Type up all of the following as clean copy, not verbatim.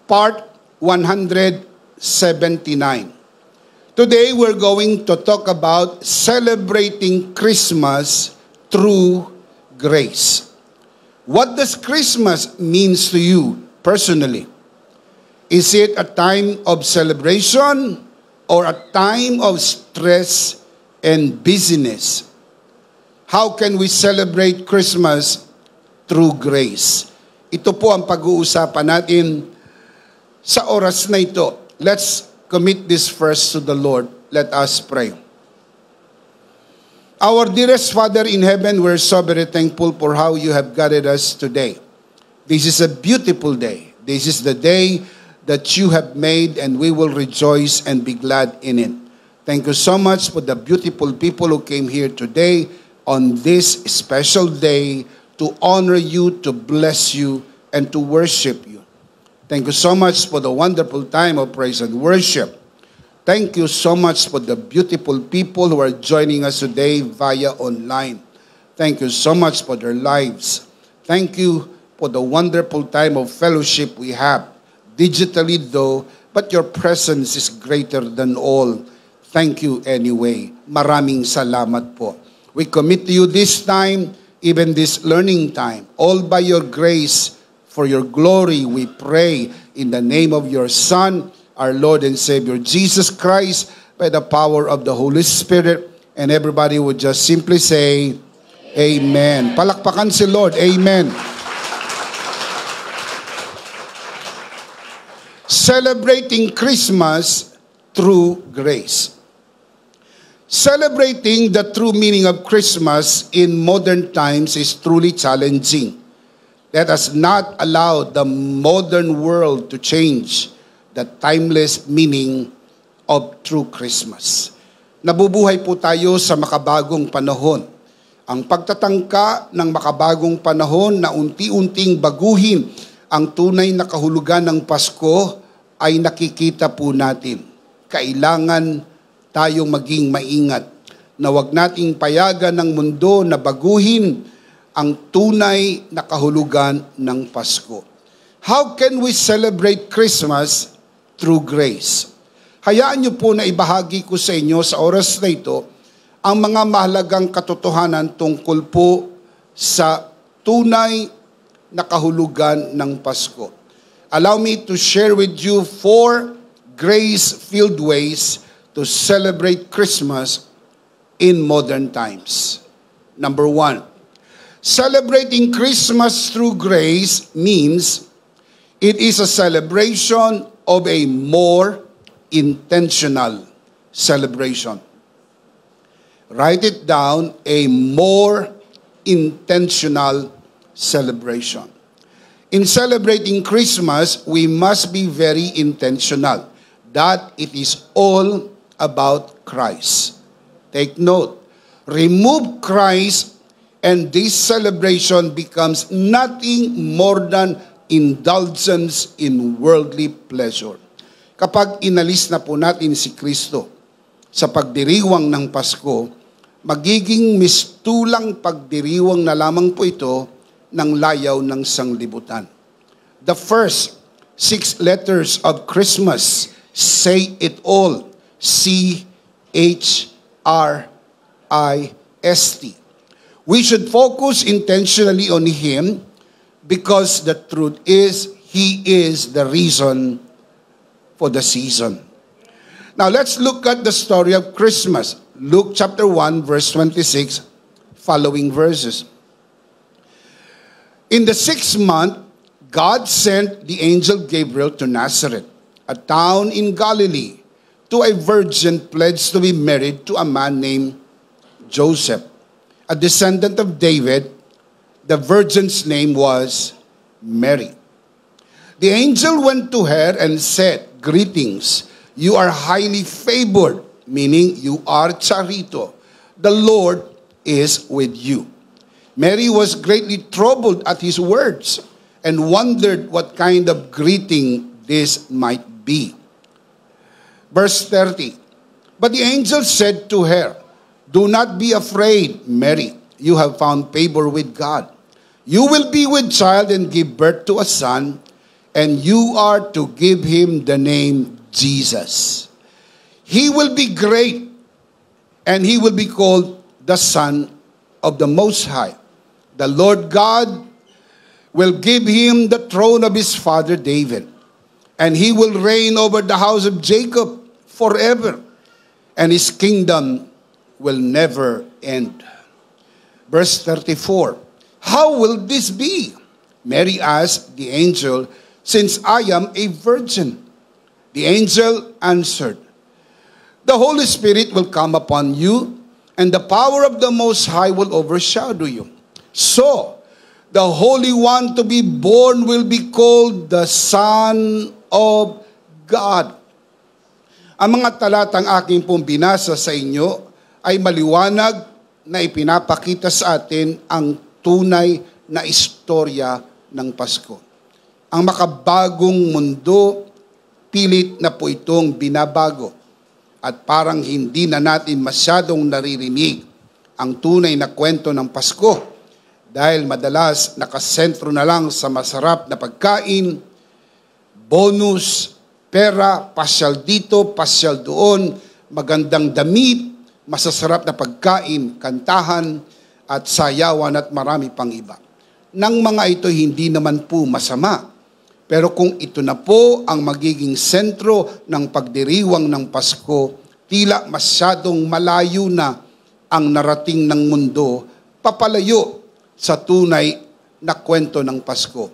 Part 179. Today we're going to talk about celebrating Christmas through grace. What does Christmas means to you personally? Is it a time of celebration or a time of stress and busyness? How can we celebrate Christmas through grace? Ito po ang pag-uusapan natin sa oras na ito. Let's commit this first to the Lord. Let us pray. Our dearest Father in heaven, we're so very thankful for how you have guided us today. This is a beautiful day. This is the day that you have made, and we will rejoice and be glad in it. Thank you so much for the beautiful people who came here today on this special day to honor you, to bless you, and to worship you. Thank you so much for the wonderful time of praise and worship. Thank you so much for the beautiful people who are joining us today via online. Thank you so much for their lives. Thank you for the wonderful time of fellowship we have, digitally though, but your presence is greater than all. Thank you anyway. Maraming salamat po. We commit to you this time, even this learning time, all by your grace. For your glory, we pray in the name of your Son, our Lord and Savior, Jesus Christ, by the power of the Holy Spirit. And everybody would just simply say, Amen. Palakpakan si Lord. Amen. Celebrating Christmas through grace. Celebrating the true meaning of Christmas in modern times is truly challenging. Let us not allow the modern world to change the timeless meaning of true Christmas. Nabubuhay po tayo sa makabagong panahon. Ang pagtatangka ng makabagong panahon na unti-unting baguhin ang tunay na kahulugan ng Pasko ay nakikita po natin. Kailangan tayong maging maingat na wag nating payagan ng mundo na baguhin ang tunay na kahulugan ng Pasko. How can we celebrate Christmas through grace? Hayaan niyo po na ibahagi ko sa inyo sa oras na ito ang mga mahalagang katotohanan tungkol po sa tunay na kahulugan ng Pasko. Allow me to share with you 4 grace-filled ways to celebrate Christmas in modern times. Number 1, celebrating Christmas through grace means it is a celebration of a more intentional celebration. Write it down, a more intentional celebration. In celebrating Christmas, we must be very intentional that it is all about Christ. Take note, remove Christ and this celebration becomes nothing more than indulgence in worldly pleasure. Kapag inalis na po natin si Kristo sa pagdiriwang ng Pasko, magiging mistulang pagdiriwang na lamang po ito ng layaw ng sanglibutan. The first 6 letters of Christmas say it all. C-H-R-I-S-T. We should focus intentionally on Him because the truth is, He is the reason for the season. Now let's look at the story of Christmas. Luke chapter 1 verse 26, following verses. In the 6th month, God sent the angel Gabriel to Nazareth, a town in Galilee, to a virgin pledged to be married to a man named Joseph, a descendant of David. The virgin's name was Mary. The angel went to her and said, "Greetings, you are highly favored," meaning you are charito. "The Lord is with you." Mary was greatly troubled at his words and wondered what kind of greeting this might be. Verse 30, but the angel said to her, "Do not be afraid, Mary. You have found favor with God. You will be with child and give birth to a son, and you are to give him the name Jesus. He will be great, and he will be called the Son of the Most High. The Lord God will give him the throne of his father David, and he will reign over the house of Jacob forever, and his kingdom will never end. Verse 34, how will this be? Mary asked the angel, since I am a virgin. The angel answered, the Holy Spirit will come upon you, and the power of the Most High will overshadow you. So, the Holy One to be born will be called the Son of God. Ang mga talatang aking pong binasa sa inyo ay maliwanag na ipinapakita sa atin ang tunay na istorya ng Pasko. Ang makabagong mundo, pilit na po itong binabago. At parang hindi na natin masyadong naririnig ang tunay na kwento ng Pasko dahil madalas nakasentro na lang sa masarap na pagkain, bonus, pera, pasyal dito, pasyal doon, magandang damit, masasarap na pagkain, kantahan, at sayawan at marami pang iba. Nang mga ito hindi naman po masama. Pero kung ito na po ang magiging sentro ng pagdiriwang ng Pasko, tila masyadong malayo na ang narating ng mundo, papalayo sa tunay na kwento ng Pasko.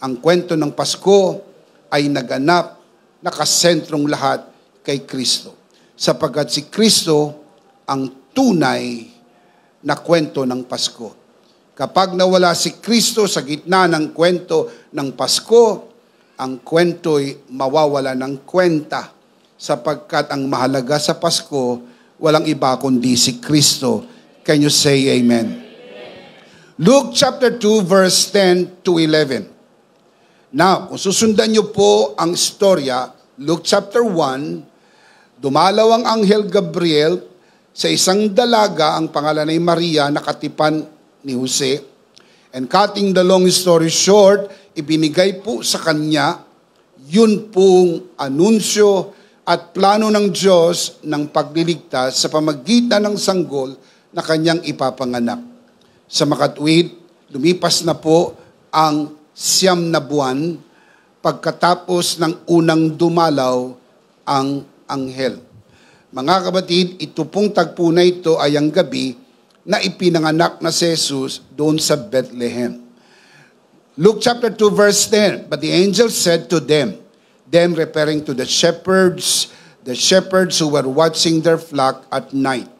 Ang kwento ng Pasko ay naganap, nakasentrong lahat kay Kristo. Sapagkat si Kristo ang tunay na kwento ng Pasko. Kapag nawala si Kristo sa gitna ng kwento ng Pasko, ang kwento'y mawawala ng kwenta sapagkat ang mahalaga sa Pasko, walang iba kundi si Kristo. Can you say amen? Luke chapter 2 verse 10 to 11. Now, kung susundan niyo po ang istorya, Luke chapter 1, dumalaw ang anghel Gabriel sa isang dalaga, ang pangalan ay Maria, nakatipan ni Jose. And cutting the long story short, ibinigay po sa kanya yun pong anunsyo at plano ng Diyos ng pagliligtas sa pamagitan ng sanggol na kanyang ipapanganak. Sa makatuwid, lumipas na po ang 9 na buwan pagkatapos ng unang dumalaw ang anghel. Mga kapatid, ito pong tagpo na ito ay ang gabi na ipinanganak na si Jesus doon sa Bethlehem. Luke chapter 2 verse 10, but the angel said to them referring to the shepherds who were watching their flock at night.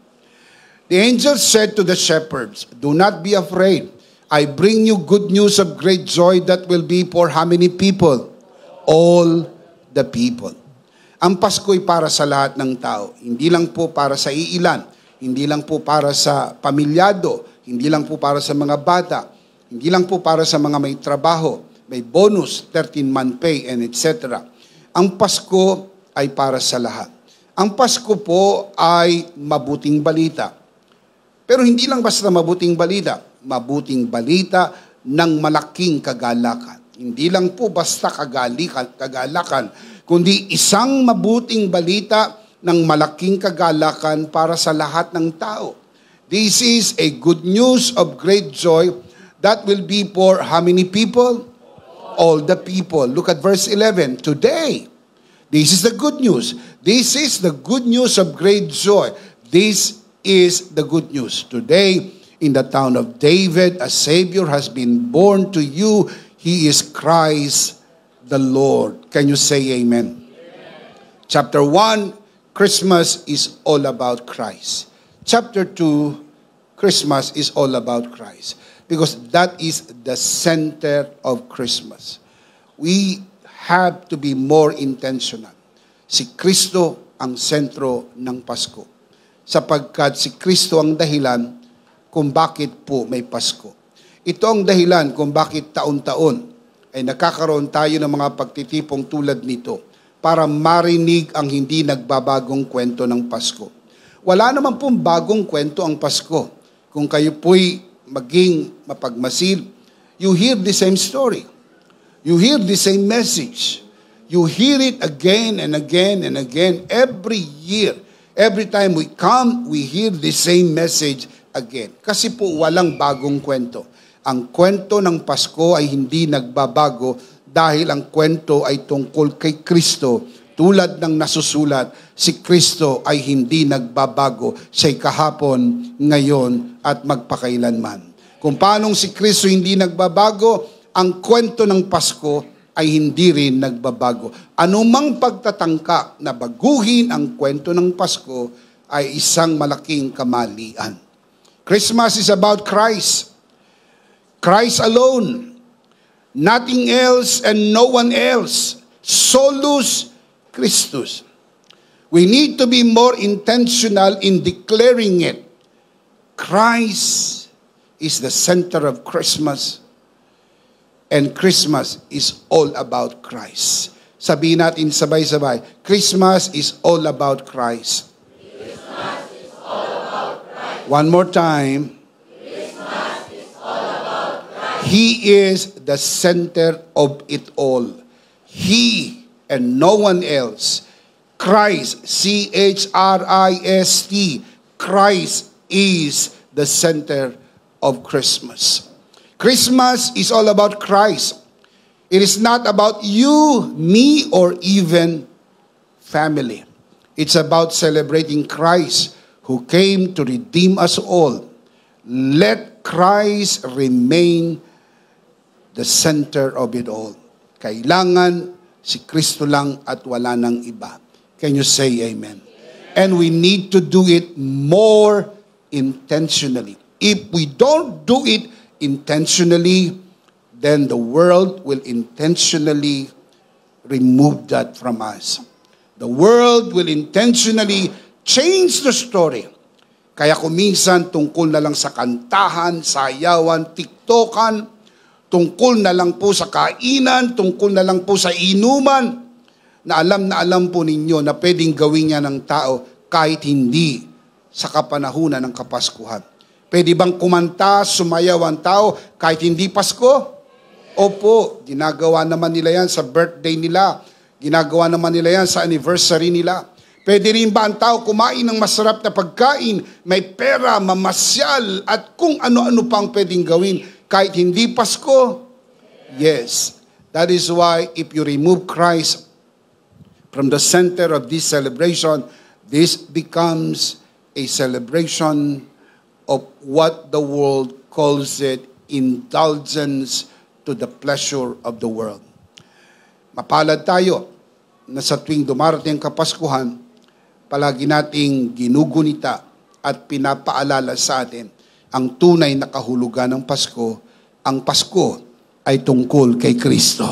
The angel said to the shepherds, do not be afraid. I bring you good news of great joy that will be for how many people? All the people. Ang Pasko'y para sa lahat ng tao. Hindi lang po para sa iilan. Hindi lang po para sa pamilyado. Hindi lang po para sa mga bata. Hindi lang po para sa mga may trabaho, may bonus, 13-month pay, and etc. Ang Pasko ay para sa lahat. Ang Pasko po ay mabuting balita. Pero hindi lang basta mabuting balita. Mabuting balita ng malaking kagalakan. Hindi lang po basta kagalakan, kundi isang mabuting balita ng malaking kagalakan para sa lahat ng tao. This is a good news of great joy that will be for how many people? All the people. Look at verse 11. Today, this is the good news. This is the good news of great joy. This is the good news. Today, in the town of David, a Savior has been born to you. He is Christ the Lord. Can you say amen? Chapter 1, Christmas is all about Christ. Chapter 2, Christmas is all about Christ. Because that is the center of Christmas. We have to be more intentional. Si Kristo ang sentro ng Pasko. Sapagkat si Kristo ang dahilan kung bakit po may Pasko. Ito ang dahilan kung bakit taon-taon ay nakakaroon tayo ng mga pagtitipong tulad nito para marinig ang hindi nagbabagong kwento ng Pasko. Wala naman pong bagong kwento ang Pasko. Kung kayo po'y maging mapagmasid, you hear the same story. You hear the same message. You hear it again and again and again every year. Every time we come, we hear the same message again. Kasi po walang bagong kwento. Ang kwento ng Pasko ay hindi nagbabago dahil ang kwento ay tungkol kay Kristo. Tulad ng nasusulat, si Kristo ay hindi nagbabago. Siya'y kahapon, ngayon, at magpakailanman. Kung paanong si Kristo hindi nagbabago, ang kwento ng Pasko ay hindi rin nagbabago. Anumang pagtatangka na baguhin ang kwento ng Pasko ay isang malaking kamalian. Christmas is about Christ. Christ alone. Nothing else and no one else. Solus Christus. We need to be more intentional in declaring it. Christ is the center of Christmas. And Christmas is all about Christ. Sabihin natin sabay-sabay, Christmas is all about Christ. Christmas is all about Christ. One more time. Christmas is all about Christ. He is the center of it all. He and no one else. Christ, C-H-R-I-S-T. Christ is the center of Christmas. Christmas is all about Christ. It is not about you, me, or even family. It's about celebrating Christ who came to redeem us all. Let Christ remain the center of it all. Kailangan si Kristo lang at wala nang iba. Can you say amen? And we need to do it more intentionally. If we don't do it intentionally, then the world will intentionally remove that from us. The world will intentionally change the story. Kaya kuminsan tungkol na lang sa kantahan, sayawan, tiktokan, tungkol na lang po sa kainan, tungkol na lang po sa inuman, na alam po ninyo na pwedeng gawin niya ng tao kahit hindi sa kapanahunan ng Kapaskuhan. Pwede bang kumanta, sumayaw ang tao kahit hindi Pasko? Opo, ginagawa naman nila yan sa birthday nila. Ginagawa naman nila yan sa anniversary nila. Pwede rin ba ang tao kumain ng masarap na pagkain, may pera, mamasyal, at kung ano-ano pang pwedeng gawin kahit hindi Pasko? Yes. That is why if you remove Christ from the center of this celebration, this becomes a celebration of what the world calls it, indulgence to the pleasure of the world. Mapalad tayo na sa tuwing dumarating ang Kapaskuhan, palagi nating ginugunita at pinapaalala sa atin ang tunay na kahulugan ng Pasko. Ang Pasko ay tungkol kay Kristo.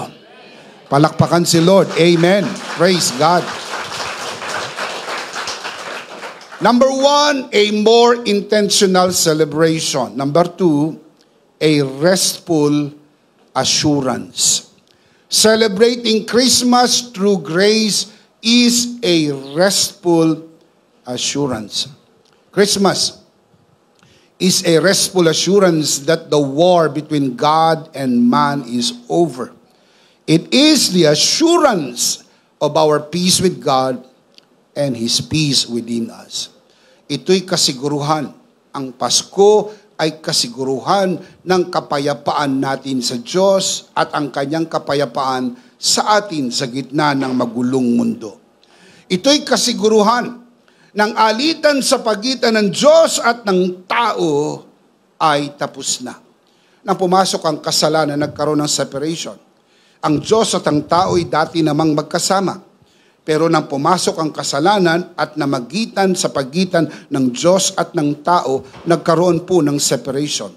Palakpakan si Lord. Amen. Praise God. Number 1, a more intentional celebration. Number 2, a restful assurance. Celebrating Christmas through grace is a restful assurance. Christmas is a restful assurance that the war between God and man is over. It is the assurance of our peace with God and His peace within us. Ito'y kasiguruhan. Ang Pasko ay kasiguruhan ng kapayapaan natin sa Diyos at ang Kanyang kapayapaan sa atin sa gitna ng magulong mundo. Ito'y kasiguruhan ng alitan sa pagitan ng Diyos at ng tao ay tapos na. Nang pumasok ang kasalanan, nagkaroon ng separation. Ang Diyos at ang tao ay dati namang magkasama. Pero nang pumasok ang kasalanan at namagitan sa pagitan ng Diyos at ng tao, nagkaroon po ng separation.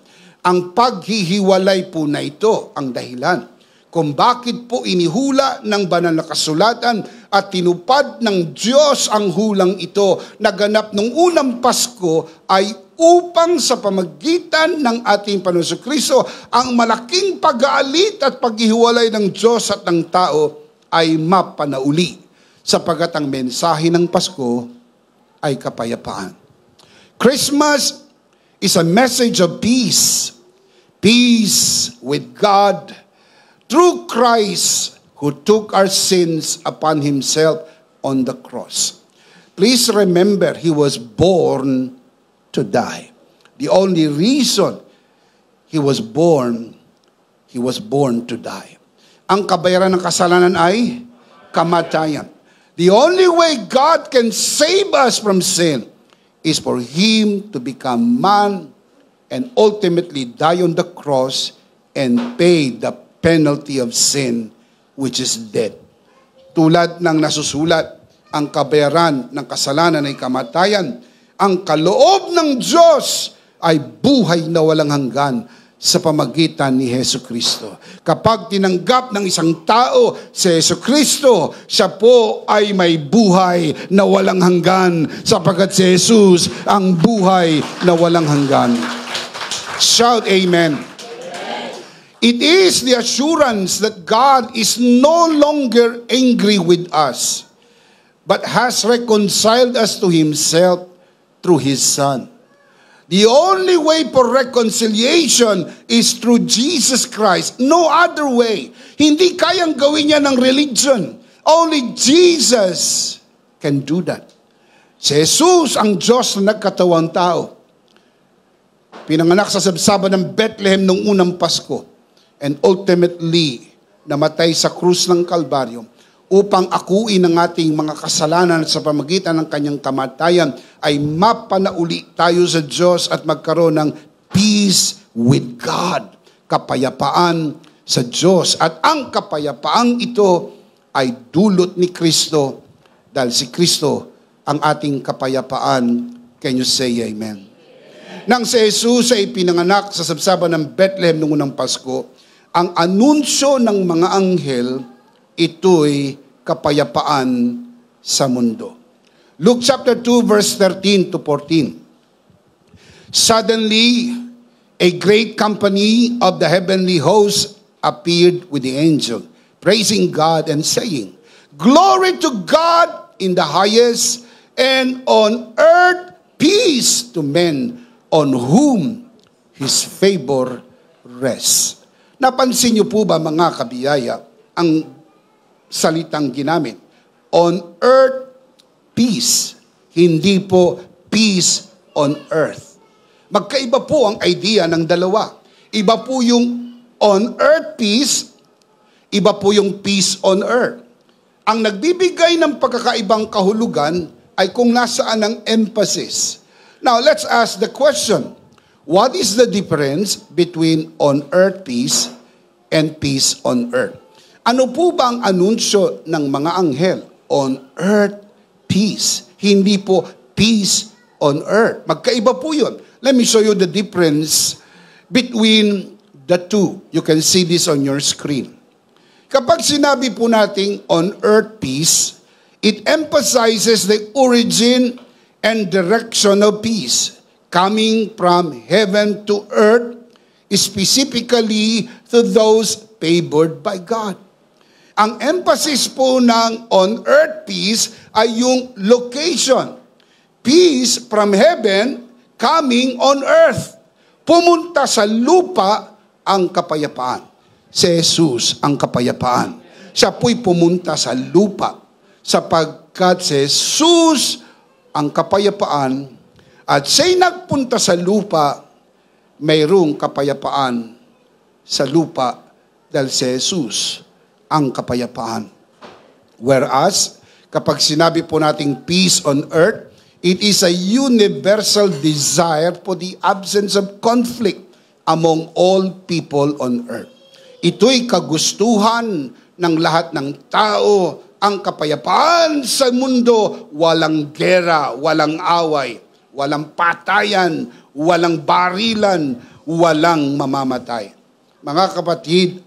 Ang paghihiwalay po na ito ang dahilan kung bakit po inihula ng banal na kasulatan at tinupad ng Diyos ang hulang ito na ganap nung unang Pasko ay upang sa pamagitan ng ating Panginoon Kristo, ang malaking pag-aalit at paghihiwalay ng Diyos at ng tao ay mapanauli, sapagat ang mensahe ng Pasko ay kapayapaan. Christmas is a message of peace. Peace with God through Christ who took our sins upon himself on the cross. Please remember, he was born to die. The only reason he was born to die. Ang kabayaran ng kasalanan ay kamatayan. The only way God can save us from sin is for him to become man and ultimately die on the cross and pay the penalty of sin, which is death. Tulad ng nasusulat, ang kabayaran ng kasalanan ay kamatayan. Ang kaloob ng Diyos ay buhay na walang hanggan sa pamagitan ni Hesus Kristo. Kapag tinanggap ng isang tao si Hesus Kristo, siya po ay may buhay na walang hanggan sapagkat si Jesus ang buhay na walang hanggan. Shout amen. It is the assurance that God is no longer angry with us, but has reconciled us to himself through his Son. The only way for reconciliation is through Jesus Christ. No other way. Hindi kayang gawin niya ng religion. Only Jesus can do that. Si Jesus, ang Diyos na nagkatawang tao, pinanganak sa sabsaban ng Bethlehem noong unang Pasko, and ultimately namatay sa krus ng Kalbaryo upang akuin ang ating mga kasalanan sa pamagitan ng kanyang kamatayan, ay mapanauli tayo sa Diyos at magkaroon ng peace with God, kapayapaan sa Diyos. At ang kapayapaang ito ay dulot ni Kristo, dahil si Kristo ang ating kapayapaan. Can you say amen? Nang si Jesus ay pinanganak sa sabsaban ng Bethlehem noong unang Pasko, ang anunsyo ng mga anghel, ito'y kapayapaan sa mundo. Luke chapter 2 verse 13 to 14. Suddenly, a great company of the heavenly host appeared with the angel, praising God and saying, "Glory to God in the highest, and on earth peace to men on whom his favor rests." Napansin niyo po ba, mga kabiyaya, ang salitang ginamit? On earth, peace. Hindi po peace on earth. Magkaiba po ang idea ng dalawa. Iba po yung on earth peace, iba po yung peace on earth. Ang nagbibigay ng pagkakaibang kahulugan ay kung nasaan ang emphasis. Now, let's ask the question. What is the difference between on earth peace and peace on earth? Ano po ba ang anunsyo ng mga anghel? On earth peace. Hindi po peace on earth. Magkaiba po yun. Let me show you the difference between the two. You can see this on your screen. Kapag sinabi po nating on earth peace, it emphasizes the origin and direction of peace, coming from heaven to earth, specifically to those favored by God. Ang emphasis po ng on earth peace ay yung location. Peace from heaven coming on earth. Pumunta sa lupa ang kapayapaan. Si Jesus ang kapayapaan. Siya po'y pumunta sa lupa sapagkat si Jesus ang kapayapaan, at siya'y nagpunta sa lupa, mayroong kapayapaan sa lupa dahil si Jesus ang kapayapaan. Whereas, kapag sinabi po nating peace on earth, it is a universal desire for the absence of conflict among all people on earth. Ito'y kagustuhan ng lahat ng tao, ang kapayapaan sa mundo, walang gera, walang away, walang patayan, walang barilan, walang mamamatay. Mga kapatid,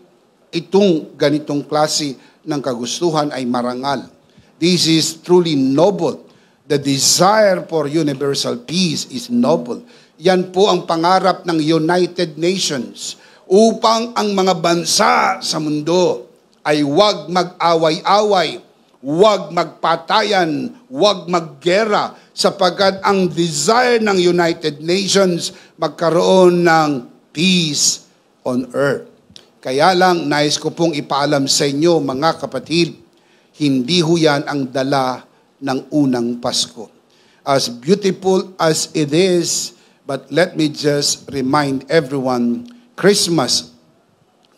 itong ganitong klase ng kagustuhan ay marangal. This is truly noble. The desire for universal peace is noble. Yan po ang pangarap ng United Nations upang ang mga bansa sa mundo ay huwag mag-away-away, huwag magpatayan, huwag maggera, sapagkat ang desire ng United Nations magkaroon ng peace on earth. Kaya lang, nais ko pong ipaalam sa inyo, mga kapatid, hindi ho yan ang dala ng unang Pasko. As beautiful as it is, but let me just remind everyone, Christmas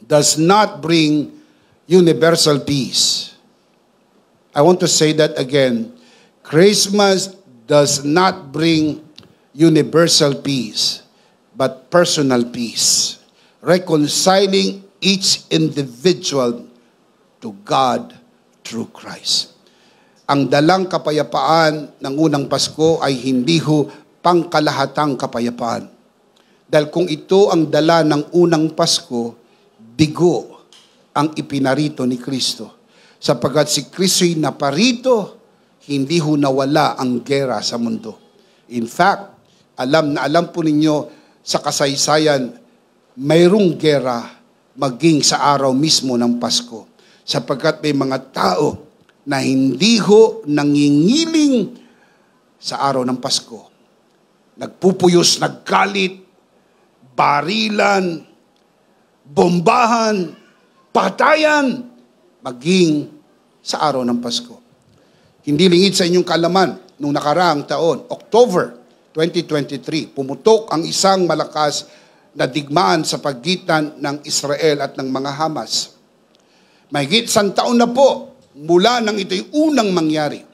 does not bring universal peace. I want to say that again. Christmas does not bring universal peace, but personal peace. Reconciling each individual to God through Christ. Ang dalang kapayapaan ng unang Pasko ay hindi ho pangkalahatang kapayapaan. Dahil kung ito ang dala ng unang Pasko, bigo ang ipinarito ni Kristo. Sapagkat si Kristo'y naparito, hindi ho nawala ang gera sa mundo. In fact, alam na alam po ninyo sa kasaysayan, mayroong gera maging sa araw mismo ng Pasko. Sapagkat may mga tao na hindi ho nangingiling sa araw ng Pasko. Nagpupuyos, naggalit, barilan, bombahan, patayan, maging sa araw ng Pasko. Hindi lingid sa inyong kaalaman, nung nakaraang taon, October 2023, pumutok ang isang malakas na digmaan sa pagitan ng Israel at ng mga Hamas. Mahigit 100 taon na po mula nang ito'y unang mangyari.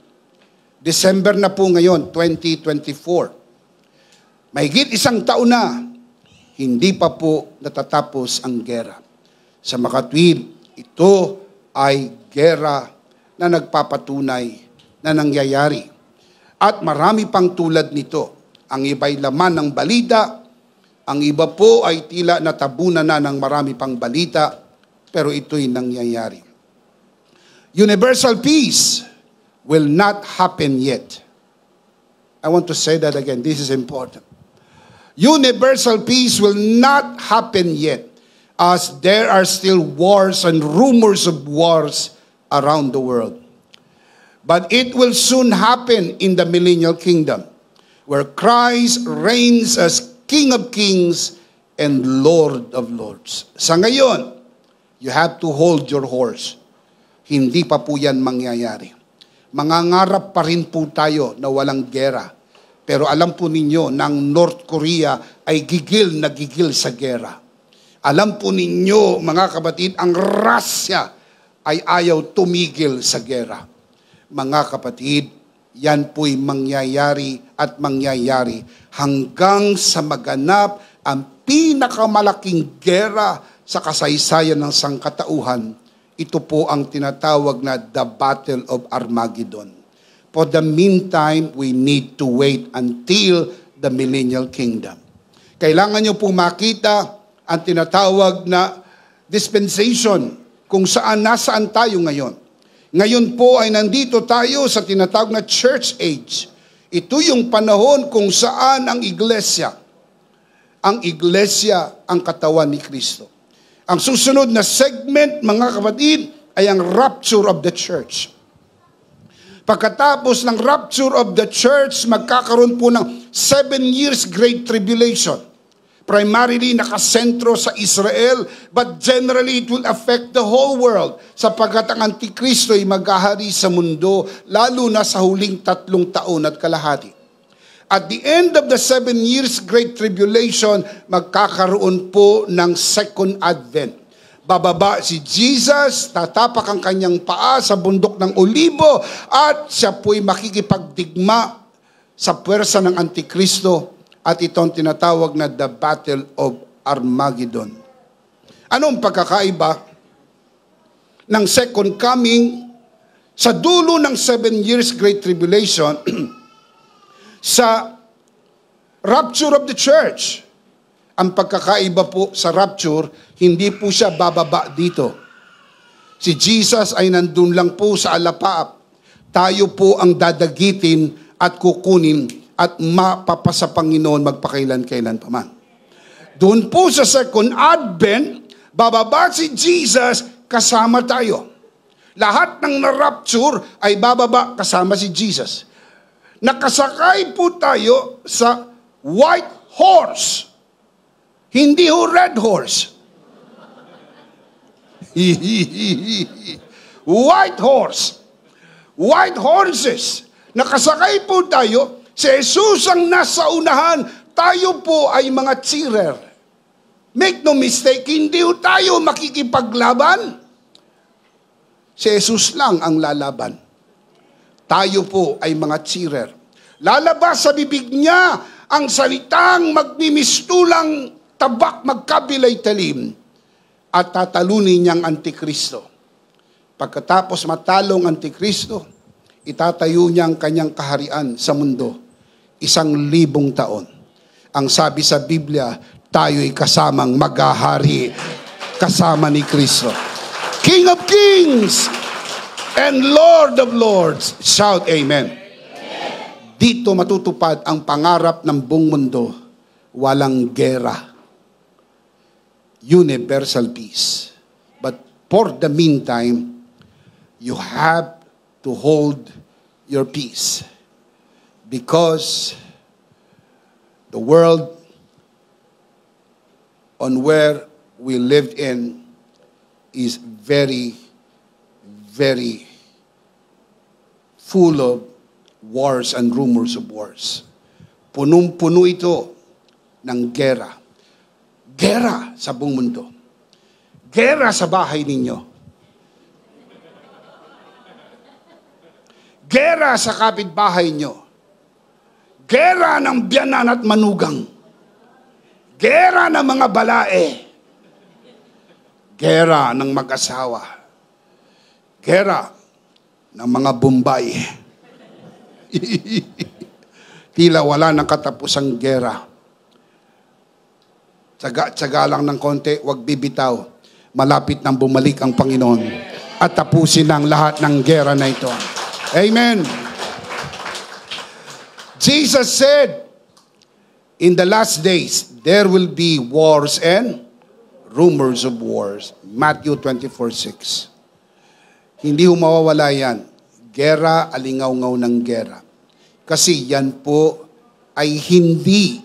December na po ngayon, 2024. Mahigit 1 taon na, hindi pa po natatapos ang gera. Sa makatwid, ito ay gera na nagpapatunay na nangyayari. At marami pang tulad nito. Ang iba'y laman ng balita, ang iba po ay tila natabunan na ng marami pang balita, pero ito'y nangyayari. Universal peace will not happen yet. I want to say that again. This is important. Universal peace will not happen yet, as there are still wars and rumors of wars around the world. But it will soon happen in the millennial kingdom, where Christ reigns as King of Kings and Lord of Lords. Sa ngayon, you have to hold your horse. Hindi pa po yan mangyayari. Mangangarap pa rin po tayo na walang gera. Pero alam po ninyo na ang North Korea ay gigil na gigil sa gera. Alam po ninyo, mga kapatid, ang Russia ay ayaw tumigil sa gera. Mga kapatid, yan po'y mangyayari at mangyayari hanggang sa maganap ang pinakamalaking gera sa kasaysayan ng sangkatauhan. Ito po ang tinatawag na the Battle of Armageddon. For the meantime, we need to wait until the millennial kingdom. Kailangan nyo po makita ang tinatawag na dispensation kung nasaan tayo ngayon. Ngayon po ay nandito tayo sa tinatawag na church age. Ito yung panahon kung saan ang iglesia ang katawan ni Kristo. Ang susunod na segment, mga kapatid, ay ang rapture of the church. Pagkatapos ng rapture of the church, magkakaroon po ng 7 years great tribulation. Primarily nakasentro sa Israel, but generally it will affect the whole world sapagkat ang Antikristo ay maghahari sa mundo, lalo na sa huling 3 taon at kalahati. At the end of the 7 years great tribulation, magkakaroon po ng second advent. Bababa si Jesus, tatapak ang kanyang paa sa bundok ng Olibo, at siya po'y makikipagdigma sa puwersa ng Antikristo. At itong tinatawag na the Battle of Armageddon. Anong pagkakaiba ng second coming sa dulo ng 7 years great tribulation sa rapture of the church? Ang pagkakaiba po sa rapture, hindi po siya bababa dito. Si Jesus ay nandun lang po sa alapaap. Tayo po ang dadagitin at kukunin at mapapasa Panginoon magpakailan-kailan pa man. Doon po sa second advent, bababa si Jesus, kasama tayo. Lahat ng na-rapture ay bababa kasama si Jesus. Nakasakay po tayo sa white horse. Hindi ho red horse. White horse. White horses. Nakasakay po tayo. Si Jesus ang nasa unahan. Tayo po ay mga cheerer. Make no mistake, hindi tayo makikipaglaban. Si Jesus lang ang lalaban. Tayo po ay mga cheerer. Lalabas sa bibig niya ang salitang magmimistulang tabak magkabilay talim at tatalunin niyang Antikristo. Pagkatapos matalong Antikristo, itatayo niya ang kanyang kaharian sa mundo. 1,000 taon. Ang sabi sa Biblia, tayo'y kasamang maghahari kasama ni Kristo. King of Kings and Lord of Lords. Shout Amen. Dito matutupad ang pangarap ng buong mundo. Walang gera. Universal peace. But for the meantime, you have to hold your peace. Because the world on where we lived in is very, very full of wars and rumors of wars. Punong-puno ito ng gera. Gera sa buong mundo. Gera sa bahay ninyo. Gera sa kapitbahay nyo. Gera ng biyanan at manugang. Gera ng mga balae. Gera ng mag-asawa. Gera ng mga Bombay. Tila wala ng katapusang gera. Tsaga-tsaga lang ng konti, wag bibitaw. Malapit nang bumalik ang Panginoon at tapusin ang lahat ng gera na ito. Amen. Jesus said, in the last days, there will be wars and rumors of wars. Matthew 24:6. Hindi mawawala yan. Gera, alingaw-ngaw ng gera. Kasi yan po ay hindi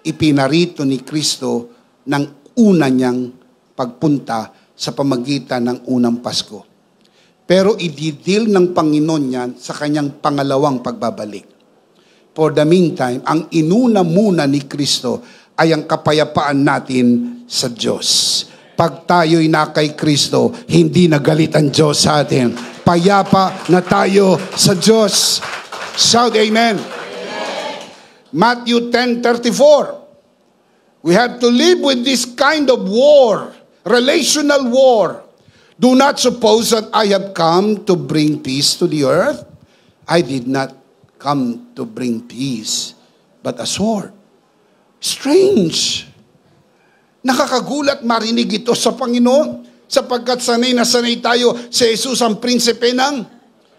ipinarito ni Kristo ng una niyang pagpunta sa pamagitan ng unang Pasko. Pero ididil ng Panginoon yan sa kanyang pangalawang pagbabalik. For the meantime, ang inuna muna ni Kristo ay ang kapayapaan natin sa Diyos. Pag tayo'y na kay Kristo, hindi nagalit ang Diyos sa atin. Payapa na tayo sa Diyos. Shout Amen. Matthew 10:34. We have to live with this kind of war, relational war. Do not suppose that I have come to bring peace to the earth. I did not come to bring peace, but a sword. Strange. Nakakagulat marinig ito sa Panginoon, sapagkat sanay na sanay tayo sa Jesus ang prinsipe ng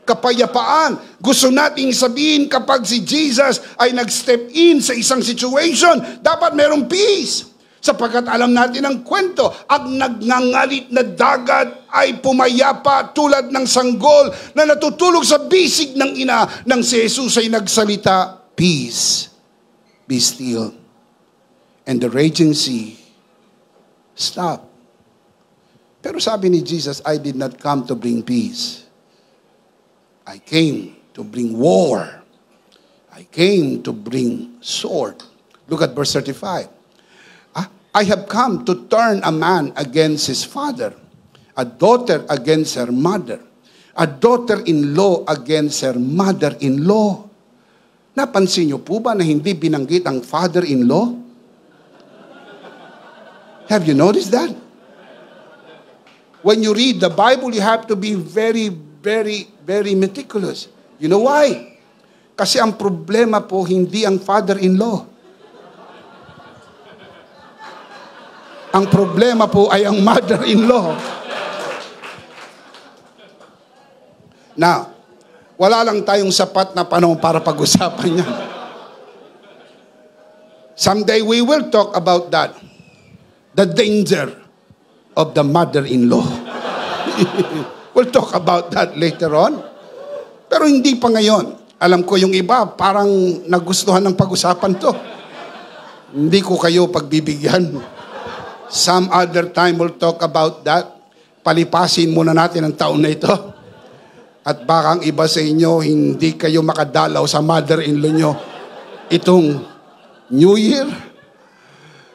kapayapaan. Gusto nating sabihin kapag si Jesus ay nag-step in sa isang situation, dapat merong peace. Sapagkat alam natin ang kwento, ang nagngangalit na dagat ay pumayapa tulad ng sanggol na natutulog sa bisig ng ina nang si Jesus ay nagsalita, peace, be still. And the raging sea stopped. Pero sabi ni Jesus, I did not come to bring peace. I came to bring war. I came to bring sword. Look at verse 35. I have come to turn a man against his father, a daughter against her mother, a daughter-in-law against her mother-in-law. Napansin niyo po ba na hindi binanggit ang father-in-law? Have you noticed that? When you read the Bible, you have to be very, very, very meticulous. You know why? Kasi ang problema po hindi ang father-in-law. Ang problema po ay ang mother-in-law. Now, wala lang tayong sapat na panahon para pag-usapan yan. Someday we will talk about that. The danger of the mother-in-law. We'll talk about that later on. Pero hindi pa ngayon. Alam ko yung iba, parang nagustuhan ng pag-usapan to. Hindi ko kayo pagbibigyan. Some other time we'll talk about that. palipasin muna natin ang taon na ito. At baka ang iba sa inyo, hindi kayo makadalaw sa mother-in-law nyo itong New Year.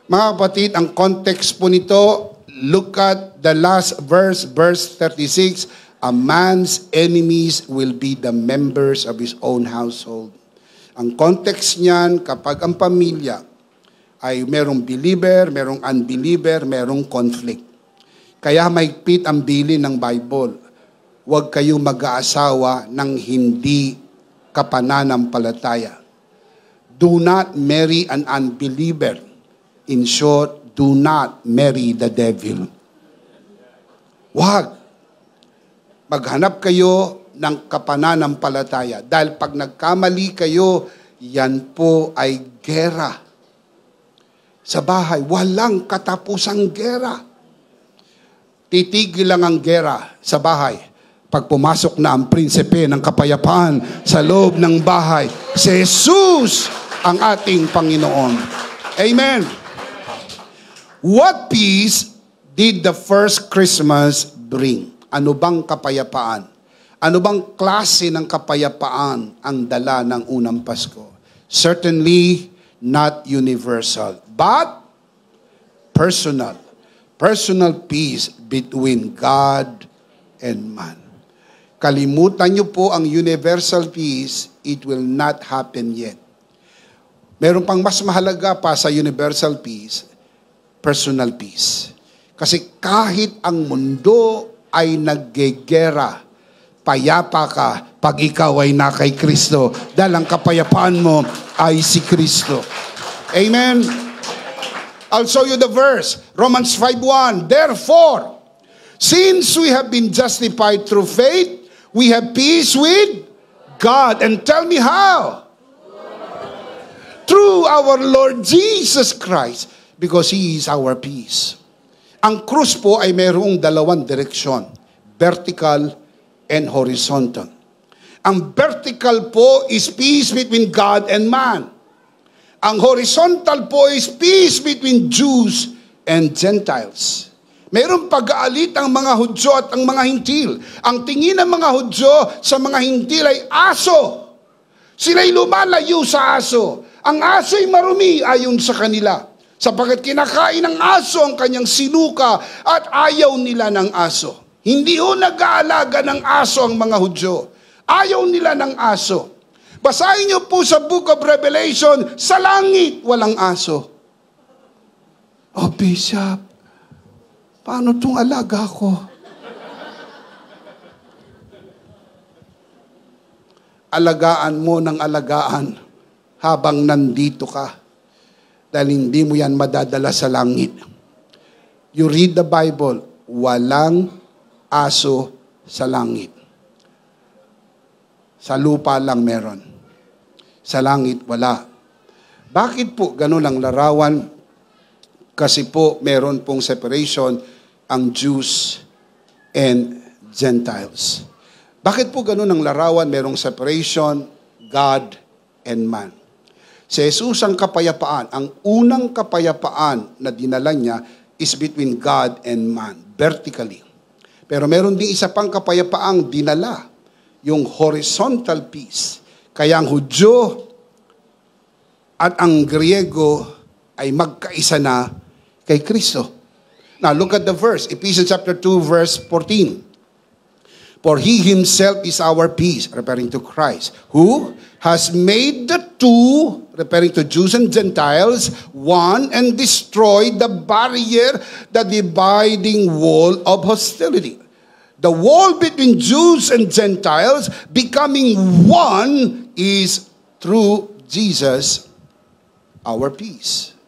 Mga kapatid, ang context po nito, look at the last verse, verse 36. A man's enemies will be the members of his own household. Ang context niyan, kapag ang pamilya ay merong believer, merong unbeliever, merong conflict. Kaya mahigpit ang bilin ng Bible. Huwag kayo mag-aasawa ng hindi kapananampalataya. Do not marry an unbeliever. In short, do not marry the devil. Huwag. Maghanap kayo ng kapananampalataya. Dahil pag nagkamali kayo, yan po ay gera. Sa bahay, walang katapusang gera. Titigil lang ang gera sa bahay. Pag pumasok na ang prinsipe ng kapayapaan sa loob ng bahay, si Jesus ang ating Panginoon. Amen. What peace did the first Christmas bring? Ano bang kapayapaan? Ano bang klase ng kapayapaan ang dala ng unang Pasko? Certainly not universal, but personal. Personal peace between God and man. Kalimutan niyo po ang universal peace, it will not happen yet. Meron pang mas mahalaga pa sa universal peace, personal peace. Kasi kahit ang mundo ay naggegera, payapa ka pag ikaw ay na kay Kristo dahil ang kapayapaan mo ay si Kristo. Amen? I'll show you the verse. Romans 5:1. Therefore, since we have been justified through faith, we have peace with God. And tell me how? Through our Lord Jesus Christ, because He is our peace. Ang krus po ay mayroong dalawang direksyon, vertical and horizontal. Ang vertical po is peace between God and man. Ang horizontal po is peace between Jews and Gentiles. Mayroong pag-aalit ang mga Hudyo at ang mga Hintil. Ang tingin ng mga Hudyo sa mga Hintil ay aso. Sila'y lumalayo sa aso. Ang aso'y marumi ayon sa kanila. Sapagkat kinakain ng aso ang kanyang sinuka at ayaw nila ng aso. Hindi ho nag-aalaga ng aso ang mga Hudyo. Ayaw nila ng aso. Basahin niyo po sa Book of Revelation, sa langit walang aso. Oh, Bishop, paano itong alaga ko? Alagaan mo ng alagaan habang nandito ka. Dahil hindi mo yan madadala sa langit. You read the Bible, walang aso sa langit. Sa lupa lang meron. Sa langit, wala. Bakit po ganun ang larawan? Kasi po meron pong separation ang Jews and Gentiles. Bakit po ganun ang larawan? Merong separation, God and man. Si Jesus ang kapayapaan. Ang unang kapayapaan na dinala niya is between God and man, vertically. Pero meron din isa pang kapayapaang dinala, yung horizontal peace. Kaya ang Hudyo at ang Griego ay magkaisa na kay Kristo. Now, look at the verse. Ephesians chapter 2, verse 14. For He Himself is our peace, referring to Christ, who has made the two, referring to Jews and Gentiles, one, and destroyed the barrier, the dividing wall of hostility. The wall between Jews and Gentiles becoming one is through Jesus, our peace.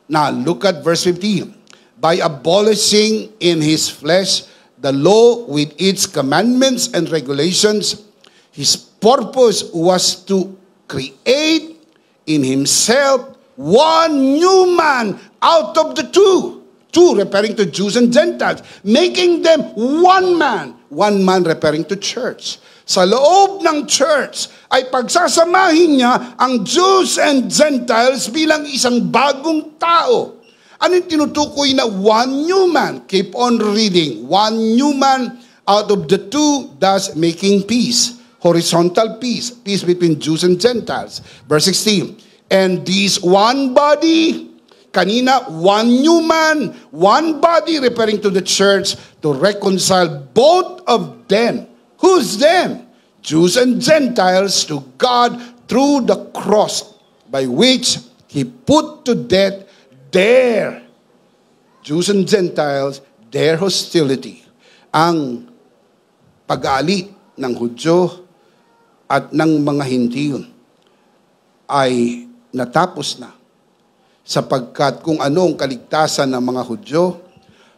Now, look at verse 15. By abolishing in His flesh the law with its commandments and regulations, His purpose was to create in Himself one new man out of the two. Two referring to Jews and Gentiles, making them one man. One man referring to church. Sa loob ng church ay pagsasamahin niya ang Jews and Gentiles bilang isang bagong tao. Ano yung tinutukoy na one new man? Keep on reading. One new man out of the two, thus making peace. Horizontal peace. Peace between Jews and Gentiles. Verse 16. And this one body, kanina, one new man, one body, referring to the church, to reconcile both of them. Who's them? Jews and Gentiles to God through the cross, by which He put to death their, Jews and Gentiles, their hostility. Ang pag-aali ng Hudyo at ng mga Hintil ay natapos na, sapagkat kung ano ang kaligtasan ng mga Hudyo,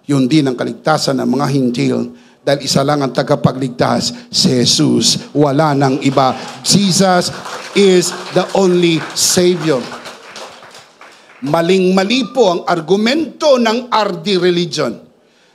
yun din ang kaligtasan ng mga Hintil, dahil isa lang ang tagapagligtas, si Jesus. Wala nang iba. Jesus is the only Savior. Maling-mali po ang argumento ng RD religion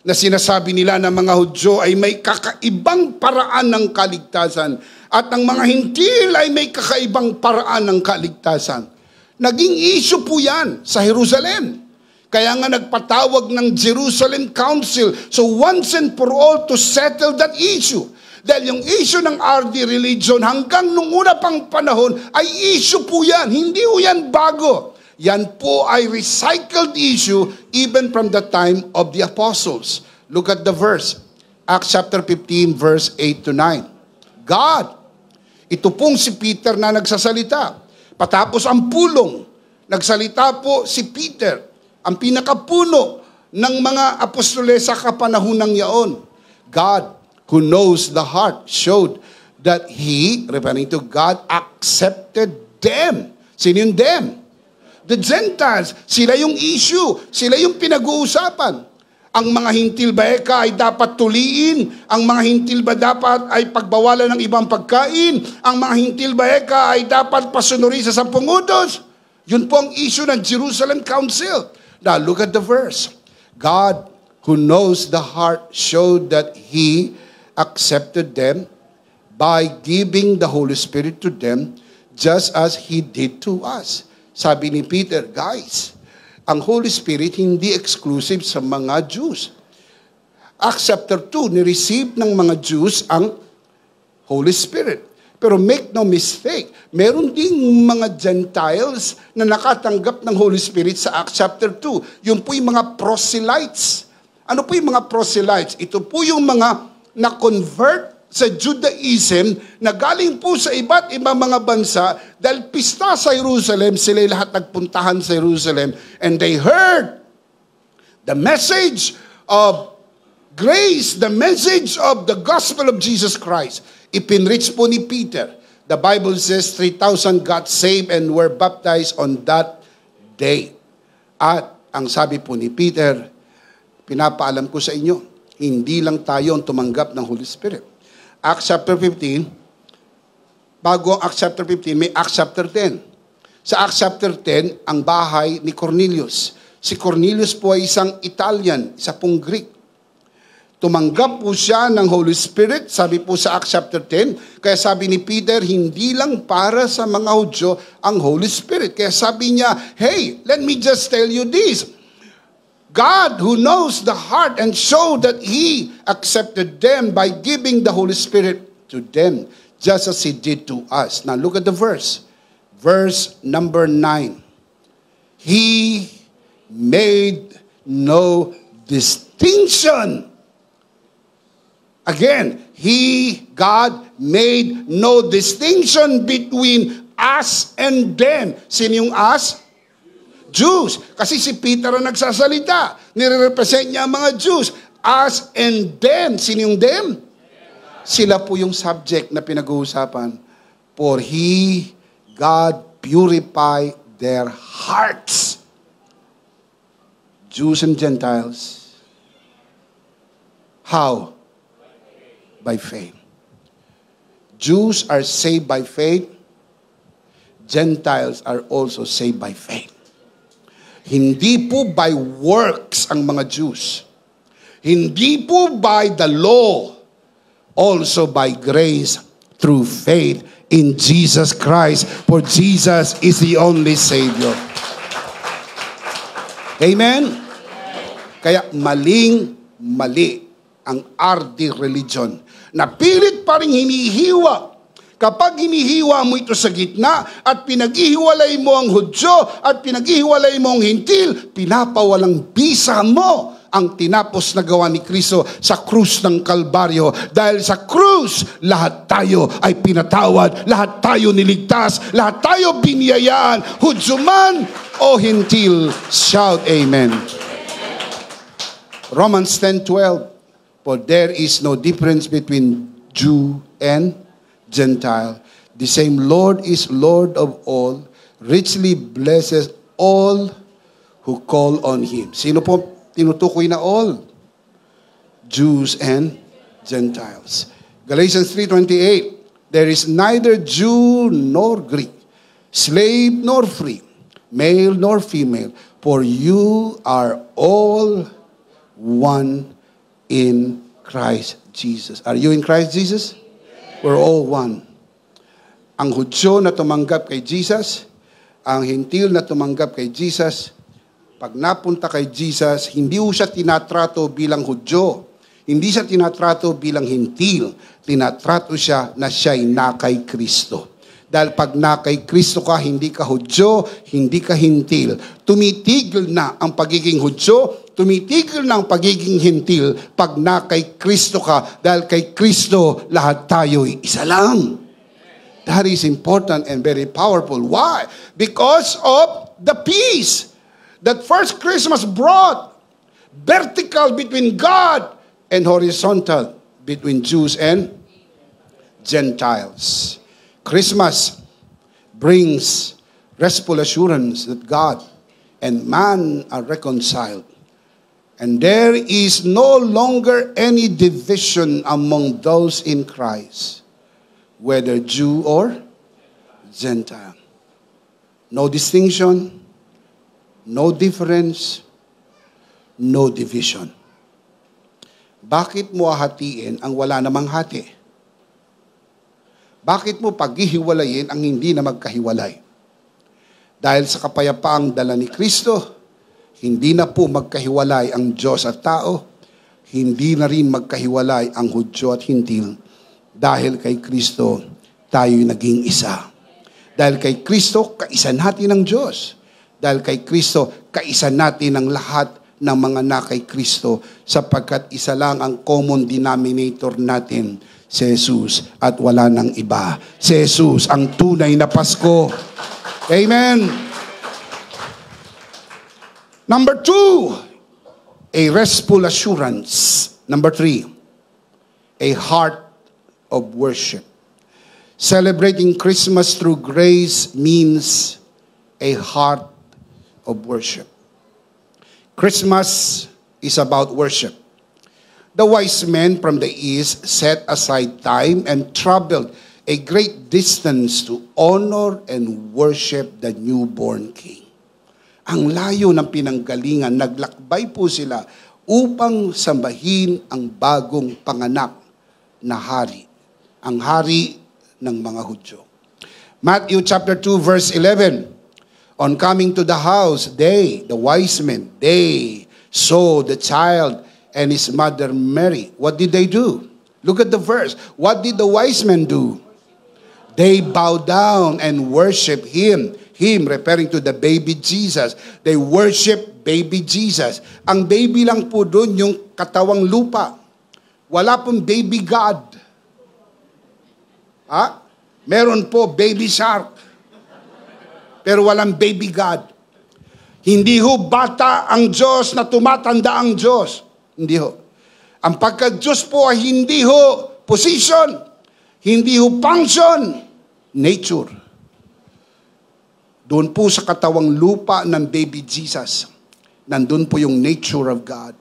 na sinasabi nila na mga Hudyo ay may kakaibang paraan ng kaligtasan at ang mga Hintil ay may kakaibang paraan ng kaligtasan. Naging issue po yan sa Jerusalem. Kaya nga nagpatawag ng Jerusalem Council. So once and for all to settle that issue. Dahil yung issue ng RD religion hanggang nung una pang panahon ay issue po yan. Hindi po yan bago. Yan po ay recycled issue even from the time of the apostles. Look at the verse. Acts chapter 15 verse 8 to 9. God, ito pong si Peter na nagsasalita. Patapos ang pulong, nagsalita po si Peter, ang pinakapuno ng mga apostoles sa kapanahunang yaon. God, who knows the heart, showed that He, referring to God, accepted them. Sino yung them? The Gentiles. Sila yung issue. Sila yung pinag-uusapan. Ang mga Hintil ba ay dapat tuliin? Ang mga Hintil ba dapat ay pagbawalan ng ibang pagkain? Ang mga Hintil ba ay dapat pasunuri sa 10 utos? Yun po ang issue ng Jerusalem Council. Now, look at the verse. God, who knows the heart, showed that He accepted them by giving the Holy Spirit to them, just as He did to us. Sabi ni Peter, guys, ang Holy Spirit hindi exclusive sa mga Jews. Acts chapter 2, ni-receive ng mga Jews ang Holy Spirit. Pero make no mistake, meron ding mga Gentiles na nakatanggap ng Holy Spirit sa Acts chapter 2. Yung po yung mga proselytes. Ano po yung mga proselytes? Ito po yung mga na-convert sa Judaism na galing po sa iba't ibang mga bansa dahil pista sa Jerusalem, sila lahat nagpuntahan sa Jerusalem and they heard the message of grace, the message of the gospel of Jesus Christ. Ipinreach po ni Peter. The Bible says 3,000 got saved and were baptized on that day. At ang sabi po ni Peter, pinapaalam ko sa inyo, hindi lang tayo ang tumanggap ng Holy Spirit. Acts chapter 15, bago ang Acts chapter 15, may Acts chapter 10. Sa Acts chapter 10, ang bahay ni Cornelius. Si Cornelius po ay isang Italian, isa pong Greek. Tumanggap po siya ng Holy Spirit, sabi po sa Acts chapter 10. Kaya sabi ni Peter, hindi lang para sa mga Hudyo ang Holy Spirit. Kaya sabi niya, hey, let me just tell you this. God who knows the heart and showed that He accepted them by giving the Holy Spirit to them, just as He did to us. Now look at the verse. Verse number 9. He made no distinction. Again, God made no distinction between us and them. Sino yung us? Jews. Kasi si Peter ang nagsasalita. Nire-represent niya ang mga Jews. Us and them. Sino yung them? Sila po yung subject na pinag-uusapan. For He, God, purify their hearts. Jews and Gentiles. How? By faith. Jews are saved by faith. Gentiles are also saved by faith. Hindi po by works ang mga Jews. Hindi po by the law. Also by grace through faith in Jesus Christ. For Jesus is the only Savior. Amen? Kaya mali ang RD religion. Napilit pa rin hinihiwa. Kapag hinihiwa mo ito sa gitna at pinaghihiwalay mo ang Hudyo at pinaghihiwalay mo ang Hintil, pinapawalang bisa mo ang tinapos na gawa ni Kristo sa krus ng Kalbaryo. Dahil sa krus, lahat tayo ay pinatawad, lahat tayo niligtas, lahat tayo biniyayaan, Hudyo man o Hintil. Shout Amen. Romans 10:12, for there is no difference between Jew and Gentile. The same Lord is Lord of all, richly blesses all who call on Him. Sino po tinutukoy na all? Jews and Gentiles. Galatians 3:28, there is neither Jew nor Greek, slave nor free, male nor female, for you are all one in Christ Jesus. Are you in Christ Jesus? We're all one. Ang Hudyo na tumanggap kay Jesus, ang Hintil na tumanggap kay Jesus, pag napunta kay Jesus, hindi siya tinatrato bilang Hudyo. Hindi siya tinatrato bilang Hintil. Tinatrato siya na siya'y na kay Kristo. Dahil pag na kay Kristo ka, hindi ka Hudyo, hindi ka Hintil. Tumitigil na ang pagiging Hudyo, tumitigil na ang pagiging Hintil pag na kay Kristo ka. Dahil kay Kristo, lahat tayo'y isa lang. That is important and very powerful. Why? Because of the peace that first Christmas brought. Vertical between God and horizontal between Jews and Gentiles. Christmas brings restful assurance that God and man are reconciled. And there is no longer any division among those in Christ, whether Jew or Gentile. No distinction, no difference, no division. Bakit mo hahatiin ang wala namang hati? Bakit mo paghihiwalayin ang hindi na magkahiwalay? Dahil sa kapayapaang dala ni Kristo, hindi na po magkahiwalay ang Diyos at tao, hindi na rin magkahiwalay ang Hudyo at Hintil. Dahil kay Kristo, tayo'y naging isa. Dahil kay Kristo, kaisa natin ng Diyos. Dahil kay Kristo, kaisa natin ang lahat ng mga na kay Kristo, sapagkat isa lang ang common denominator natin, si Jesus, at wala nang iba. Si Jesus, ang tunay na Pasko. Amen. Number 2, a restful assurance. Number 3, a heart of worship. Celebrating Christmas through grace means a heart of worship. Christmas is about worship. The wise men from the east set aside time and traveled a great distance to honor and worship the newborn king. Ang layo ng pinanggalingan, naglakbay po sila upang sambahin ang bagong panganak na hari, ang hari ng mga Hudyo. Matthew chapter 2 verse 11, on coming to the house, they, the wise men, they saw the child and his mother Mary. What did they do? Look at the verse. What did the wise men do? They bowed down and worship him. Him, referring to the baby Jesus. They worship baby Jesus. Ang baby lang po doon yung katawang lupa. Wala pong baby God. Meron po baby shark. Pero walang baby God. Hindi ho bata ang Diyos na tumatanda ang Diyos. Hindi ho. Ang pagka-Diyos po ay hindi ho position, hindi ho function, nature. Doon po sa katawang lupa ng baby Jesus, nandun po yung nature of God.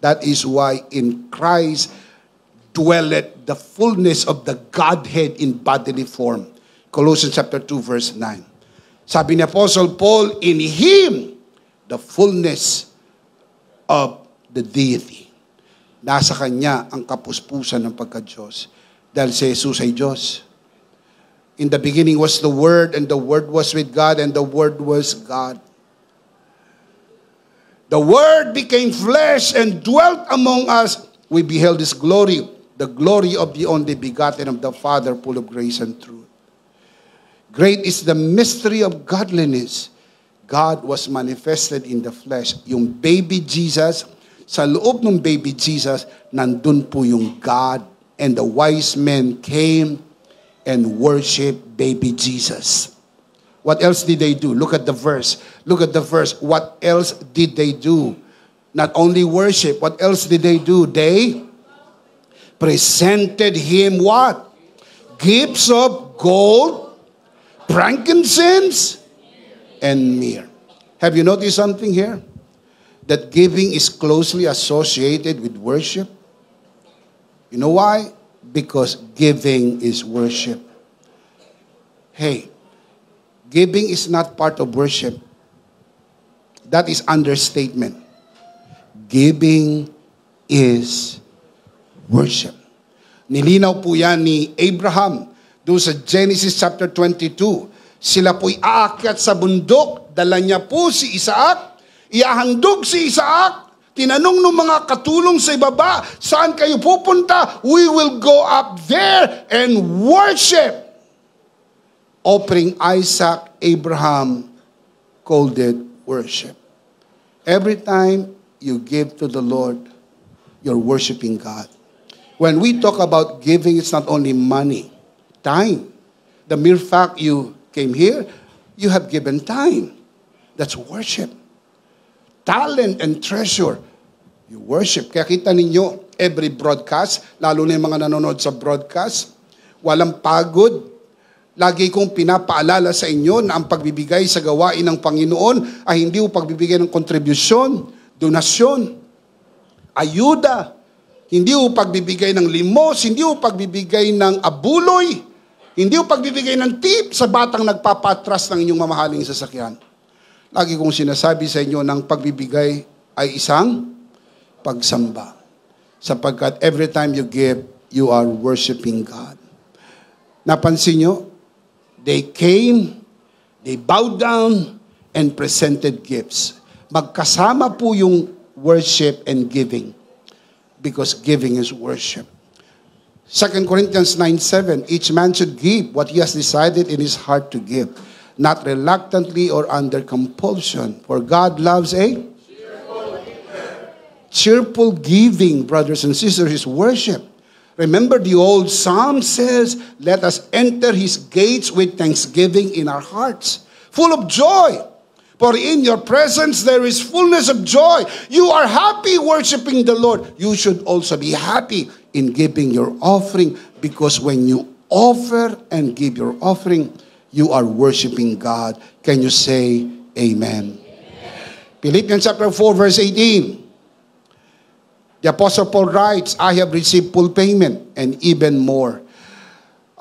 That is why in Christ dwelleth the fullness of the Godhead in bodily form. Colossians chapter 2 verse 9. Sabi ni Apostle Paul, in Him, the fullness of the deity. Nasa Kanya ang kapuspusan ng pagka-Diyos. Dahil si Jesus ay Diyos. In the beginning was the Word, and the Word was with God, and the Word was God. The Word became flesh and dwelt among us. We beheld His glory, the glory of the only begotten of the Father, full of grace and truth. Great is the mystery of godliness. God was manifested in the flesh. Yung baby Jesus, sa loob ng baby Jesus, nandun po yung God. And the wise men came and worshiped baby Jesus. What else did they do? Look at the verse. Look at the verse. What else did they do? Not only worship, what else did they do? They presented Him what? Gifts of gold, frankincense, and myrrh. Have you noticed something here? That giving is closely associated with worship. You know why? Because giving is worship. Hey, giving is not part of worship. That is understatement. Giving is worship. Nilinaw po yan ni Abraham doon sa Genesis chapter 22. Sila po'y aakyat sa bundok, dala niya po si Isaac, iahandog si Isaac, tinanong ng mga katulong sa ibaba, saan kayo pupunta? We will go up there and worship. Offering Isaac, Abraham called it worship. Every time you give to the Lord, you're worshiping God. When we talk about giving, it's not only money, time. The mere fact you came here, you have given time. That's worship. Talent and treasure, you worship. Kaya kita ninyo, every broadcast, lalo na yung mga nanonood sa broadcast, walang pagod. Lagi kong pinapaalala sa inyo na ang pagbibigay sa gawain ng Panginoon ay hindi o pagbibigay ng kontribusyon, donasyon, ayuda, hindi o pagbibigay ng limos, hindi o pagbibigay ng abuloy, hindi o pagbibigay ng tip sa batang nagpapatras ng inyong mamahaling sasakyan. Lagi kong sinasabi sa inyo ng pagbibigay ay isang pagsamba. Sapagkat every time you give, you are worshiping God. Napansin nyo? They came, they bowed down, and presented gifts. Magkasama po yung worship and giving. Because giving is worship. 2 Corinthians 9:7, each man should give what he has decided in his heart to give, not reluctantly or under compulsion, for God loves a cheerful giving, brothers and sisters, is worship. Remember the old psalm says, let us enter His gates with thanksgiving in our hearts, full of joy. For in your presence there is fullness of joy. You are happy worshiping the Lord. You should also be happy in giving your offering, because when you offer and give your offering, you are worshiping God. Can you say amen? Philippians chapter 4 verse 18. The Apostle Paul writes, I have received full payment and even more.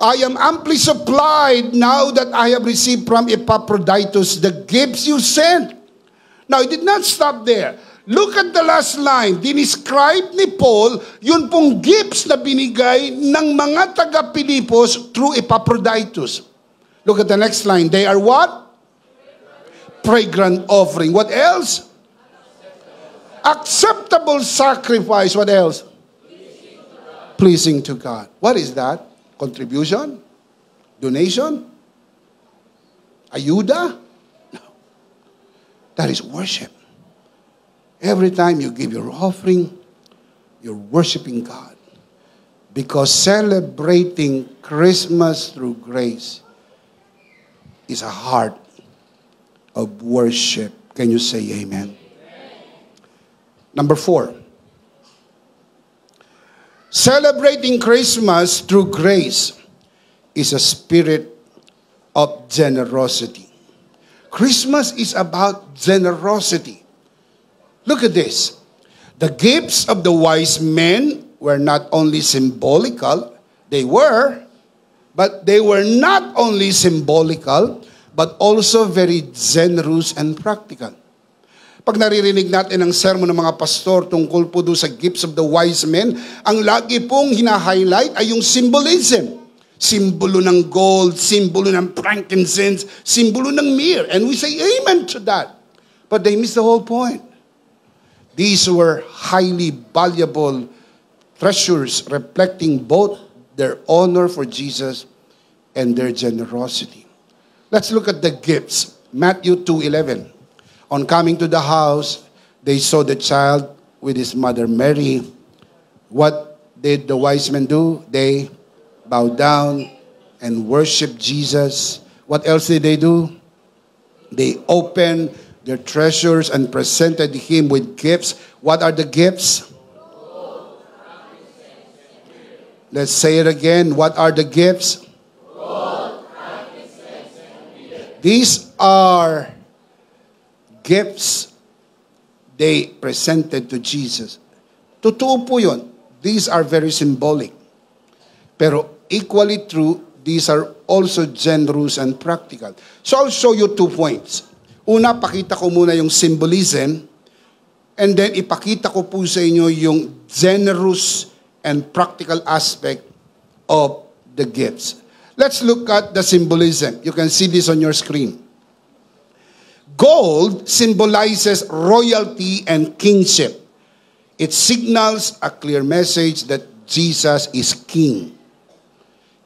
I am amply supplied now that I have received from Epaphroditus the gifts you sent. Now, it did not stop there. Look at the last line. Dinescribe ni Paul yun pong gifts na binigay ng mga taga-Pilipos through Epaphroditus. Look at the next line. They are what? Fragrant offering. What else? Acceptable sacrifice. What else? Pleasing to God. What is that? Contribution? Donation? Ayuda? No. That is worship. Every time you give your offering, you're worshiping God. Because celebrating Christmas through grace is a heart of worship. Can you say amen? Number 4. Celebrating Christmas through grace is a spirit of generosity. Christmas is about generosity. Look at this. The gifts of the wise men were not only symbolical, but they were not only symbolical, but also very generous and practical. Pag naririnig natin ang sermon ng mga pastor tungkol po doon sa gifts of the wise men, ang lagi pong hina-highlight ay yung symbolism. Simbolo ng gold, simbolo ng frankincense, simbolo ng myrrh. And we say amen to that. But they miss the whole point. These were highly valuable treasures reflecting both their honor for Jesus and their generosity. Let's look at the gifts. Matthew 2:11. On coming to the house, they saw the child with his mother Mary. What did the wise men do? They bowed down and worshiped Jesus. What else did they do? They opened their treasures and presented him with gifts. What are the gifts? Let's say it again. What are the gifts? These are gifts they presented to Jesus. Totoo po yun. These are very symbolic. Pero equally true, these are also generous and practical. So I'll show you 2 points. Una, pakita ko muna yung symbolism, and then ipakita ko po sa inyo yung generous and practical aspect of the gifts. Let's look at the symbolism. You can see this on your screen. Gold symbolizes royalty and kingship. It signals a clear message that Jesus is king.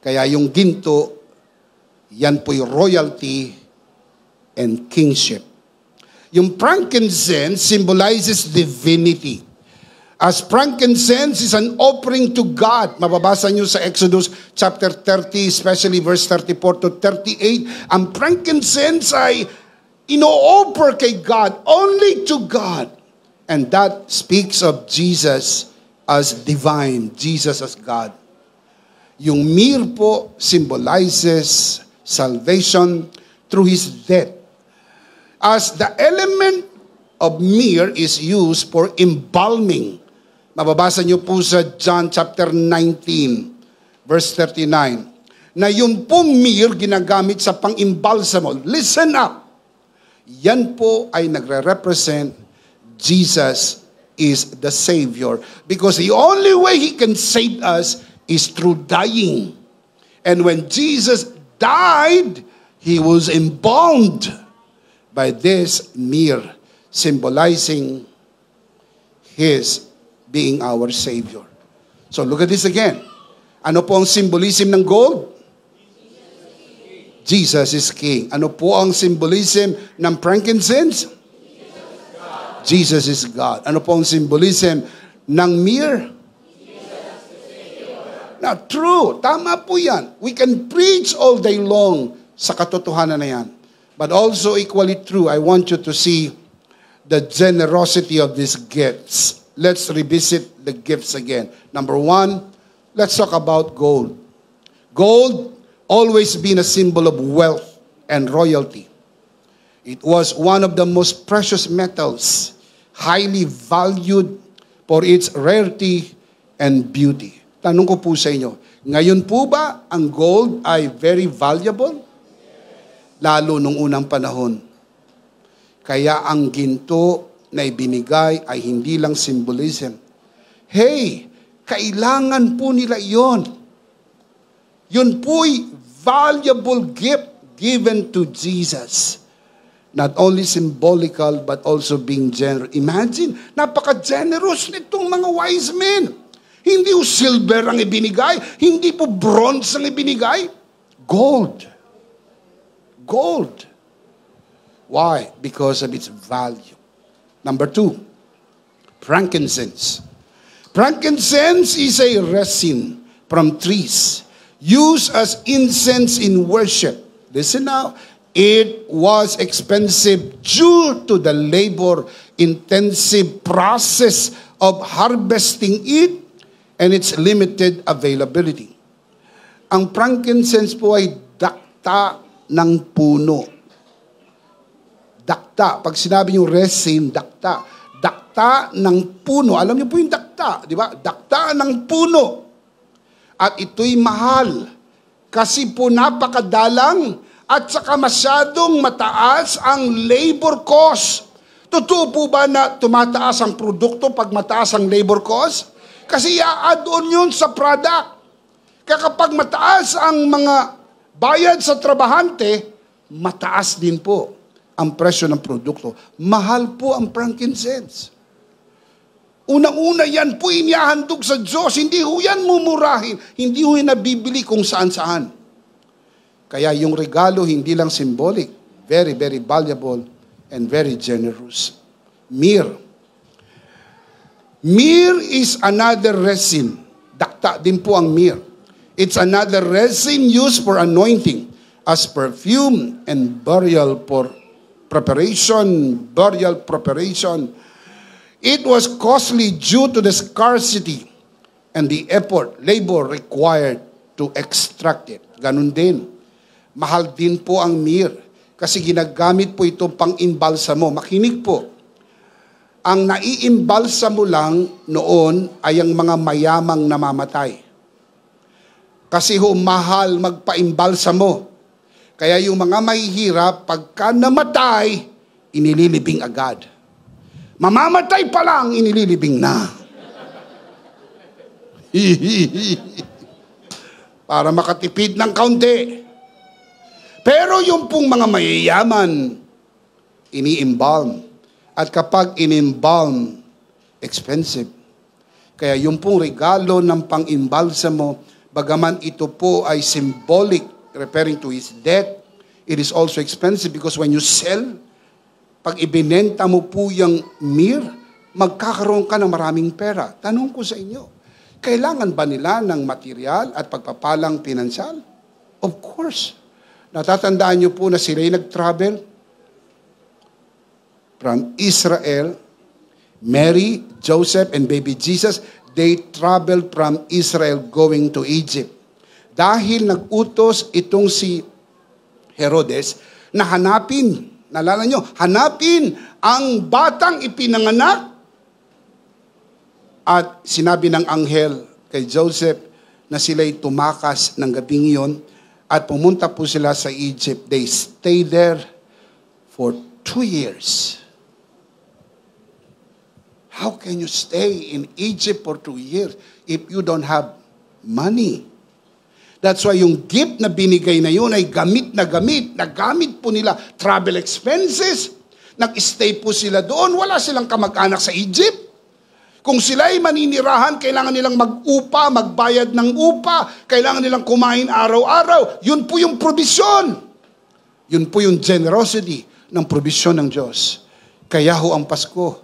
Kaya yung ginto, yan po'y royalty and kingship. Yung frankincense symbolizes divinity. As frankincense is an offering to God. Mababasa nyo sa Exodus chapter 30, especially verse 34 to 38. Ang frankincense ay ino-offer kay God, only to God. And that speaks of Jesus as divine, Jesus as God. Yung myrrh po symbolizes salvation through His death. As the element of myrrh is used for embalming. Mababasa niyo po sa John chapter 19, verse 39, na yung pong myrrh ginagamit sa pang-imbalsamo. Listen up! Yan po ay nagre-represent Jesus is the Savior. Because the only way He can save us is through dying. And when Jesus died, He was embalmed by this myrrh, symbolizing His being our Savior. So look at this again. Ano po ang symbolism ng gold? Jesus is King. Ano po ang symbolism ng frankincense? Jesus is God. Ano po ang symbolism ng myrrh? Now, true. Tama po yan. We can preach all day long sa katotohanan na yan. But also equally true, I want you to see the generosity of these gifts. Let's revisit the gifts again. Number 1, let's talk about gold. Gold always been a symbol of wealth and royalty. It was one of the most precious metals, highly valued for its rarity and beauty. Tanong ko po sa inyo, ngayon po ba ang gold ay very valuable? Lalo nung unang panahon. Kaya ang ginto na ibinigay ay hindi lang symbolism. Hey, kailangan po nila yon. Yun po'y valuable gift given to Jesus. Not only symbolical, but also being generous. Imagine, napaka-generous nitong mga wise men. Hindi po silver ang ibinigay, hindi po bronze ang ibinigay. Gold. Gold. Why? Because of its value. Number 2, frankincense. Frankincense is a resin from trees used as incense in worship. Listen now. It was expensive due to the labor-intensive process of harvesting it and its limited availability. Ang frankincense po ay dakta ng puno. Dakta. Pag sinabi yung resin, dakta. Dakta ng puno. Alam niyo po yung dakta, di ba? Dakta ng puno. At ito'y mahal. Kasi po napakadalang at saka masyadong mataas ang labor cost. Totoo po ba na tumataas ang produkto pag mataas ang labor cost? Kasi i-add on yun sa product. Kaya kapag mataas ang mga bayad sa trabahante, mataas din po ang presyo ng produkto. Mahal po ang frankincense. Unang-una yan po inihahandog sa Diyos. Hindi ho yan mumurahin. Hindi ho yan nabibili kung saan-saan. Kaya yung regalo hindi lang symbolic. Very, very valuable and very generous. Myrrh. Myrrh is another resin. Dakta din po ang myrrh. It's another resin used for anointing as perfume and burial preparation. It was costly due to the scarcity and the labor required to extract it. Ganun din. Mahal din po ang myrrh kasi ginagamit po ito pang imbalsamo. Makinig po. Ang naiimbalsamo lang noon ay ang mga mayamang namamatay. Kasi mahal magpaimbalsamo. Kaya yung mga mahihirap, pagka namatay, inililibing agad. Mamamatay pa lang, inililibing na. Para makatipid ng kaunti. Pero yung pong mga mayayaman, ini-embalm. At kapag in-embalm, expensive. Kaya yung pong regalo ng pang-imbalsamo, bagaman ito po ay symbolic, referring to his death, it is also expensive because when you sell, pag ibinenta mo po yung myrrh, magkakaroon ka ng maraming pera. Tanong ko sa inyo, kailangan ba nila ng material at pagpapalang pinansyal? Of course. Natatandaan niyo po na sila'y nag-travel from Israel. Mary, Joseph, and baby Jesus, they traveled from Israel going to Egypt. Dahil nag-utos itong si Herodes na hanapin, naalala nyo, hanapin ang batang ipinanganak. At sinabi ng anghel kay Joseph na sila'y tumakas ng gabing iyon at pumunta po sila sa Egypt. They stayed there for 2 years. How can you stay in Egypt for 2 years if you don't have money? That's why yung gift na binigay na yun ay gamit na gamit. Nagamit po nila travel expenses. Nag-stay po sila doon. Wala silang kamag-anak sa Egypt. Kung sila ay maninirahan, kailangan nilang mag-upa, magbayad ng upa. Kailangan nilang kumain araw-araw. Yun po yung provision. Yun po yung generosity ng provision ng Diyos. Kaya ho ang Pasko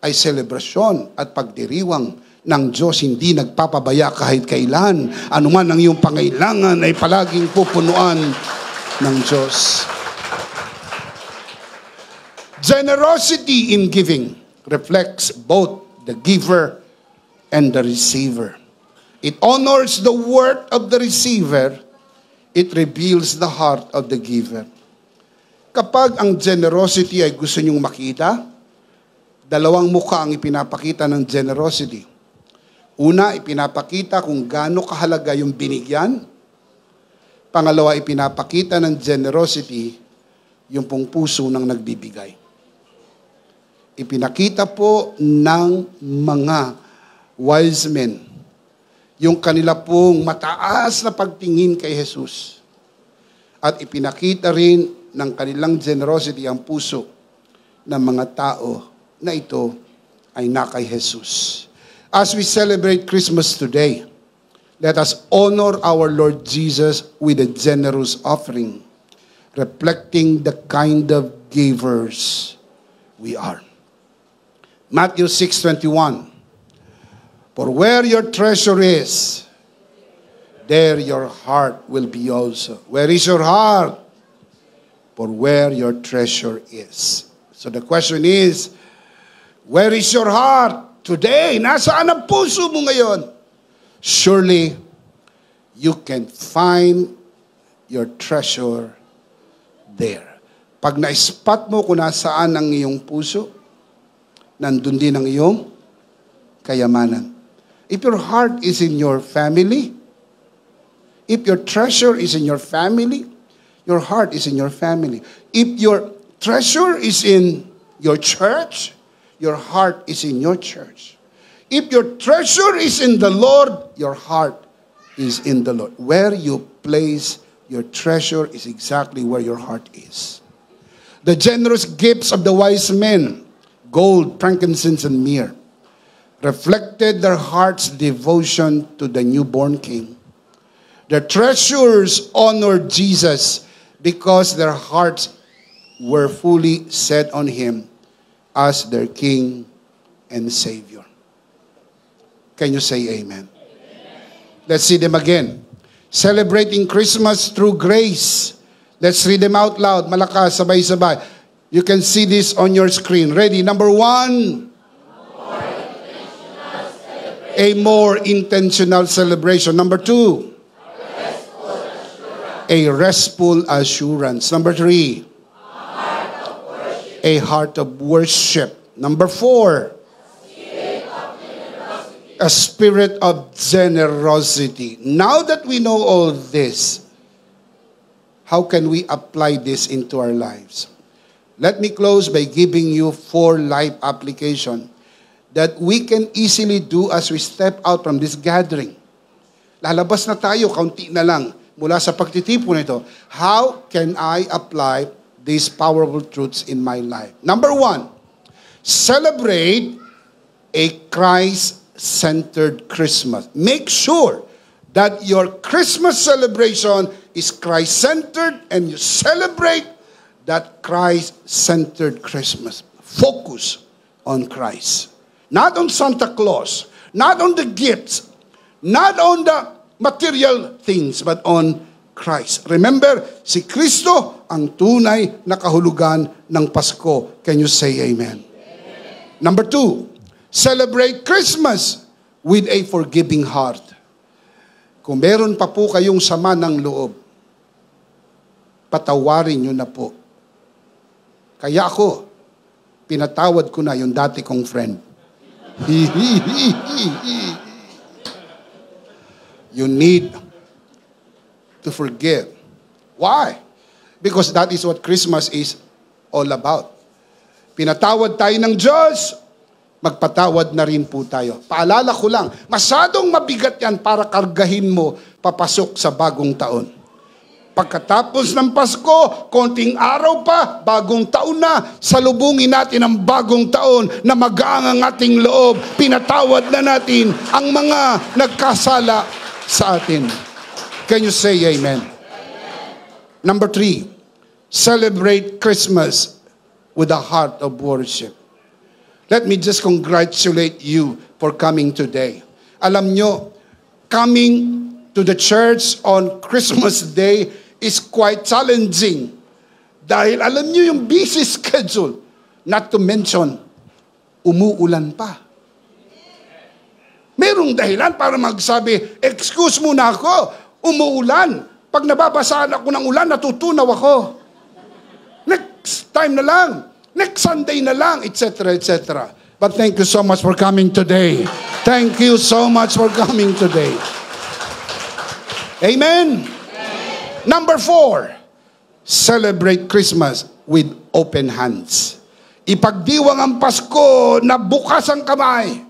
ay selebrasyon at pagdiriwang ng Diyos. Hindi nagpapabaya kahit kailan. Anuman ang iyong pangailangan ay palaging pupunuan ng Diyos. Generosity in giving reflects both the giver and the receiver. It honors the worth of the receiver. It reveals the heart of the giver. Kapag ang generosity ay gusto nyong makita, dalawang mukha ang ipinapakita ng generosity. Una, ipinapakita kung gaano kahalaga yung binigyan. Pangalawa, ipinapakita ng generosity yung pong puso ng nagbibigay. Ipinakita po ng mga wise men yung kanila pong mataas na pagtingin kay Jesus. At ipinakita rin ng kanilang generosity ang puso ng mga tao na ito ay na kay Jesus. As we celebrate Christmas today, let us honor our Lord Jesus with a generous offering, reflecting the kind of givers we are. Matthew 6:21. For where your treasure is, there your heart will be also. Where is your heart? For where your treasure is. So the question is, where is your heart today? Nasaan ang puso mo ngayon? Surely, you can find your treasure there. Pag na-spot mo kung nasaan ang iyong puso, nandun din ang iyong kayamanan. If your heart is in your family, if your treasure is in your family, your heart is in your family. If your treasure is in your church, your heart is in your church. If your treasure is in the Lord, your heart is in the Lord. Where you place your treasure is exactly where your heart is. The generous gifts of the wise men, gold, frankincense, and myrrh, reflected their heart's devotion to the newborn King. Their treasures honored Jesus because their hearts were fully set on Him as their King and Savior. Can you say amen? Let's see them again. Celebrating Christmas through grace. Let's read them out loud. Malakas, sabay-sabay. You can see this on your screen. Ready? Number 1. A more intentional celebration. Number 2. A restful assurance. Number 3. A heart of worship. Number 4. A spirit of generosity. Now that we know all this, how can we apply this into our lives? Let me close by giving you 4 life applications that we can easily do as we step out from this gathering. Lalabas na tayo, kaunti na lang, mula sa pagtitipon nito. How can I apply these powerful truths in my life? Number 1, celebrate a Christ-centered Christmas. Make sure that your Christmas celebration is Christ-centered and you celebrate that Christ-centered Christmas. Focus on Christ. Not on Santa Claus, not on the gifts, not on the material things, but on Christ. Remember, si Kristo ang tunay na kahulugan ng Pasko. Can you say amen? Number 2, celebrate Christmas with a forgiving heart. Kung meron pa po kayong sama ng loob, patawarin nyo na po. Kaya ako, pinatawad ko na yung dati kong friend. You need to forgive. Why? Because that is what Christmas is all about. Pinatawad tayo ng Diyos, magpatawad na rin po tayo. Paalala ko lang, masyadong mabigat yan para kargahin mo papasok sa bagong taon. Pagkatapos ng Pasko, konting araw pa, bagong taon na, salubungin natin ang bagong taon na magaang ang ating loob. Pinatawad na natin ang mga nagkasala sa atin. Can you say amen? Number 3, celebrate Christmas with a heart of worship. Let me just congratulate you for coming today. Alam nyo, coming to the church on Christmas Day is quite challenging. Dahil alam nyo yung busy schedule. Not to mention, umuulan pa. Merong dahilan para magsabi, excuse muna ako, umuulan. Pag nababasaan ako ng ulan, natutunaw ako. Next time na lang. Next Sunday na lang, etc., etc. But thank you so much for coming today. Thank you so much for coming today. Amen. Number 4, celebrate Christmas with open hands. Ipagdiwang ang Pasko na bukas ang kamay.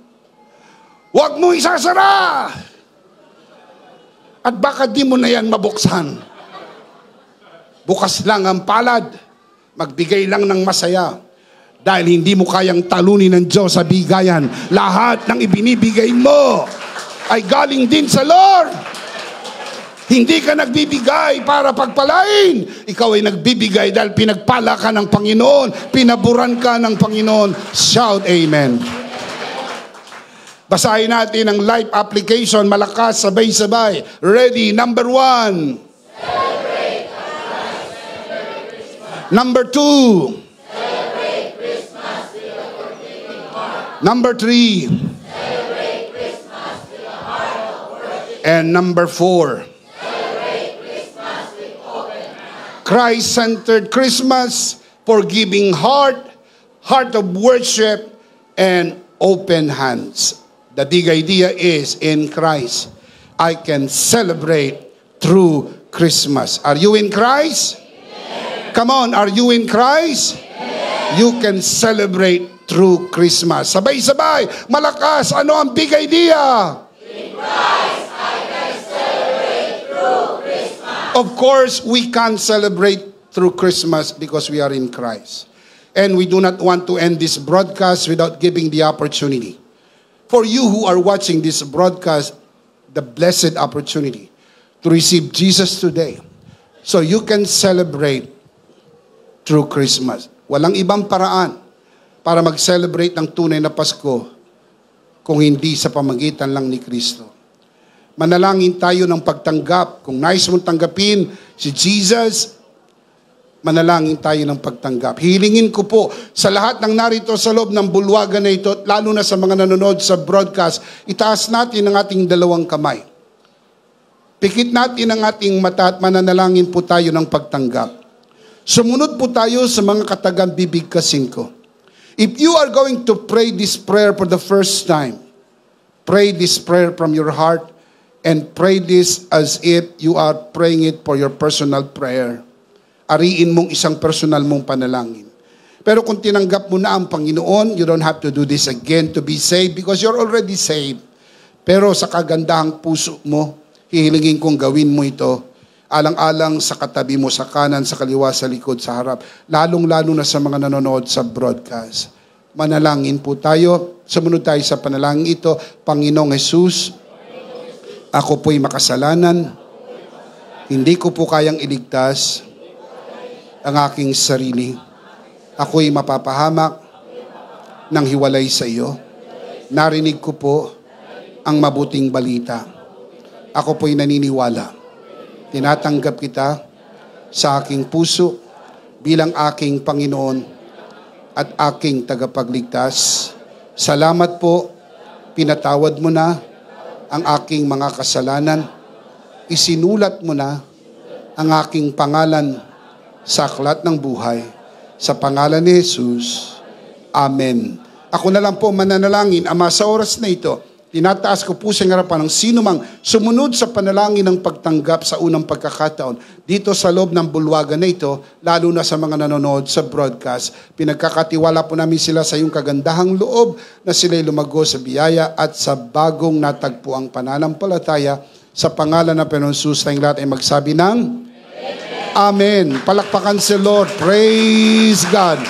Huwag mo isasara. At baka di mo na yan mabuksan. Bukas lang ang palad. Magbigay lang ng masaya. Dahil hindi mo kayang talunin ng Diyos sa bigayan. Lahat ng ibinibigay mo ay galing din sa Lord. Hindi ka nagbibigay para pagpalain. Ikaw ay nagbibigay dahil pinagpala ka ng Panginoon. Pinaburan ka ng Panginoon. Shout amen. Basahin natin ang life application. Malakas, sabay-sabay. Ready? Number 1. Celebrate Christmas. Number 2. Celebrate Christmas with a forgiving heart. Number 3. Celebrate Christmas with a heart of worship. And number 4. Christ-centered Christmas, forgiving heart, heart of worship, and open hands. The big idea is, in Christ, I can celebrate through Christmas. Are you in Christ? Amen. Come on, are you in Christ? Amen. You can celebrate through Christmas. Sabay-sabay, malakas, ano ang big idea? In Christ, I can celebrate through Christmas. Of course, we can't celebrate through Christmas because we are in Christ. And we do not want to end this broadcast without giving the opportunity for you who are watching this broadcast, the blessed opportunity to receive Jesus today so you can celebrate through Christmas. Walang ibang paraan para mag-celebrate ng tunay na Pasko kung hindi sa pamagitan lang ni Kristo. Manalangin tayo ng pagtanggap. Kung nais mong tanggapin si Jesus, manalangin tayo ng pagtanggap. Hilingin ko po sa lahat ng narito sa loob ng bulwagan na ito, lalo na sa mga nanonood sa broadcast, itaas natin ang ating dalawang kamay. Pikit natin ang ating mata at mananalangin po tayo ng pagtanggap. Sumunod po tayo sa mga katagang bibigkasin ko. If you are going to pray this prayer for the first time, pray this prayer from your heart and pray this as if you are praying it for your personal prayer. Ariin mong isang personal mong panalangin. Pero kung tinanggap mo na ang Panginoon, you don't have to do this again to be saved because you're already saved. Pero sa kagandahang puso mo, hihilingin kong gawin mo ito alang-alang sa katabi mo, sa kanan, sa kaliwa, sa likod, sa harap. Lalong-lalo na sa mga nanonood sa broadcast. Manalangin po tayo. Sumunod tayo sa panalangin ito. Panginoong Jesus, ako po'y makasalanan. Hindi ko po kayang iligtas ang aking sarili. Ako'y mapapahamak ng hiwalay sa iyo. Narinig ko po ang mabuting balita. Ako po'y naniniwala. Tinatanggap kita sa aking puso bilang aking Panginoon at aking tagapagligtas. Salamat po, pinatawad mo na ang aking mga kasalanan. Isinulat mo na ang aking pangalan sa aklat ng buhay. Sa pangalan ni Jesus. Amen. Ako na lang po mananalangin, Ama, sa oras na ito. Tinataas ko po sa harapan ng sino mang sumunod sa panalangin ng pagtanggap sa unang pagkakataon. Dito sa loob ng bulwagan na ito, lalo na sa mga nanonood sa broadcast, pinagkakatiwala po namin sila sa iyong kagandahang loob na sila'y lumago sa biyaya at sa bagong natagpuang pananampalataya. Sa pangalan ng Panginoon Jesus, tayong lahat ay magsabi ng Amen. Palakpakan si Lord. Praise God.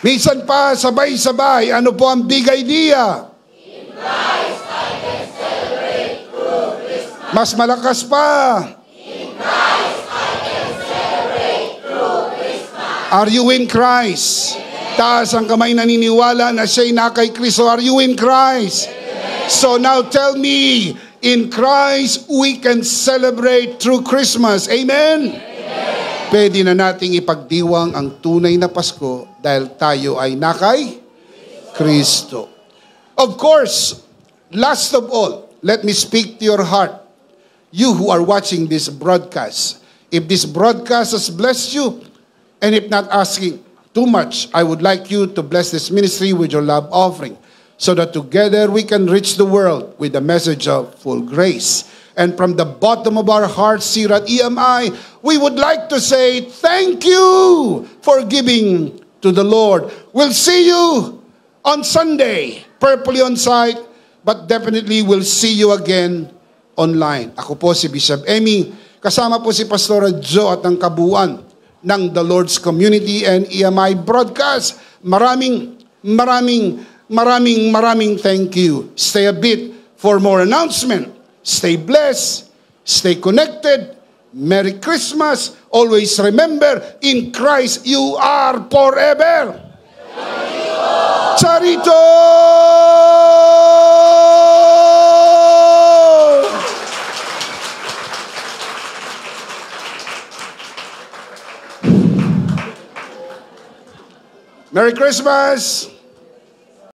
Minsan pa, sabay-sabay, ano po ang big idea? In Christ I can celebrate through Christmas. Mas malakas pa. In Christ I can celebrate through Christmas. Are you in Christ? Taas ang kamay naniniwala na siya'y na kay Kristo. Are you in Christ? So now tell me, in Christ we can celebrate through Christmas. Amen? Pwede na nating ipagdiwang ang tunay na Pasko dahil tayo ay nakay Kristo. Of course, last of all, let me speak to your heart. You who are watching this broadcast, if this broadcast has blessed you, and if not asking too much, I would like you to bless this ministry with your love offering so that together we can reach the world with the message of full grace. And from the bottom of our hearts here at EMI, we would like to say thank you for giving to the Lord. We'll see you on Sunday, purposely on site, but definitely we'll see you again online. Ako po si Bishop Emmy, kasama po si Pastora Jo at ang kabuuan ng The Lord's Community and EMI Broadcast. Maraming thank you. Stay a bit for more announcement. Stay blessed, stay connected. Merry Christmas. Always remember, in Christ you are forever. Charito! Merry Christmas!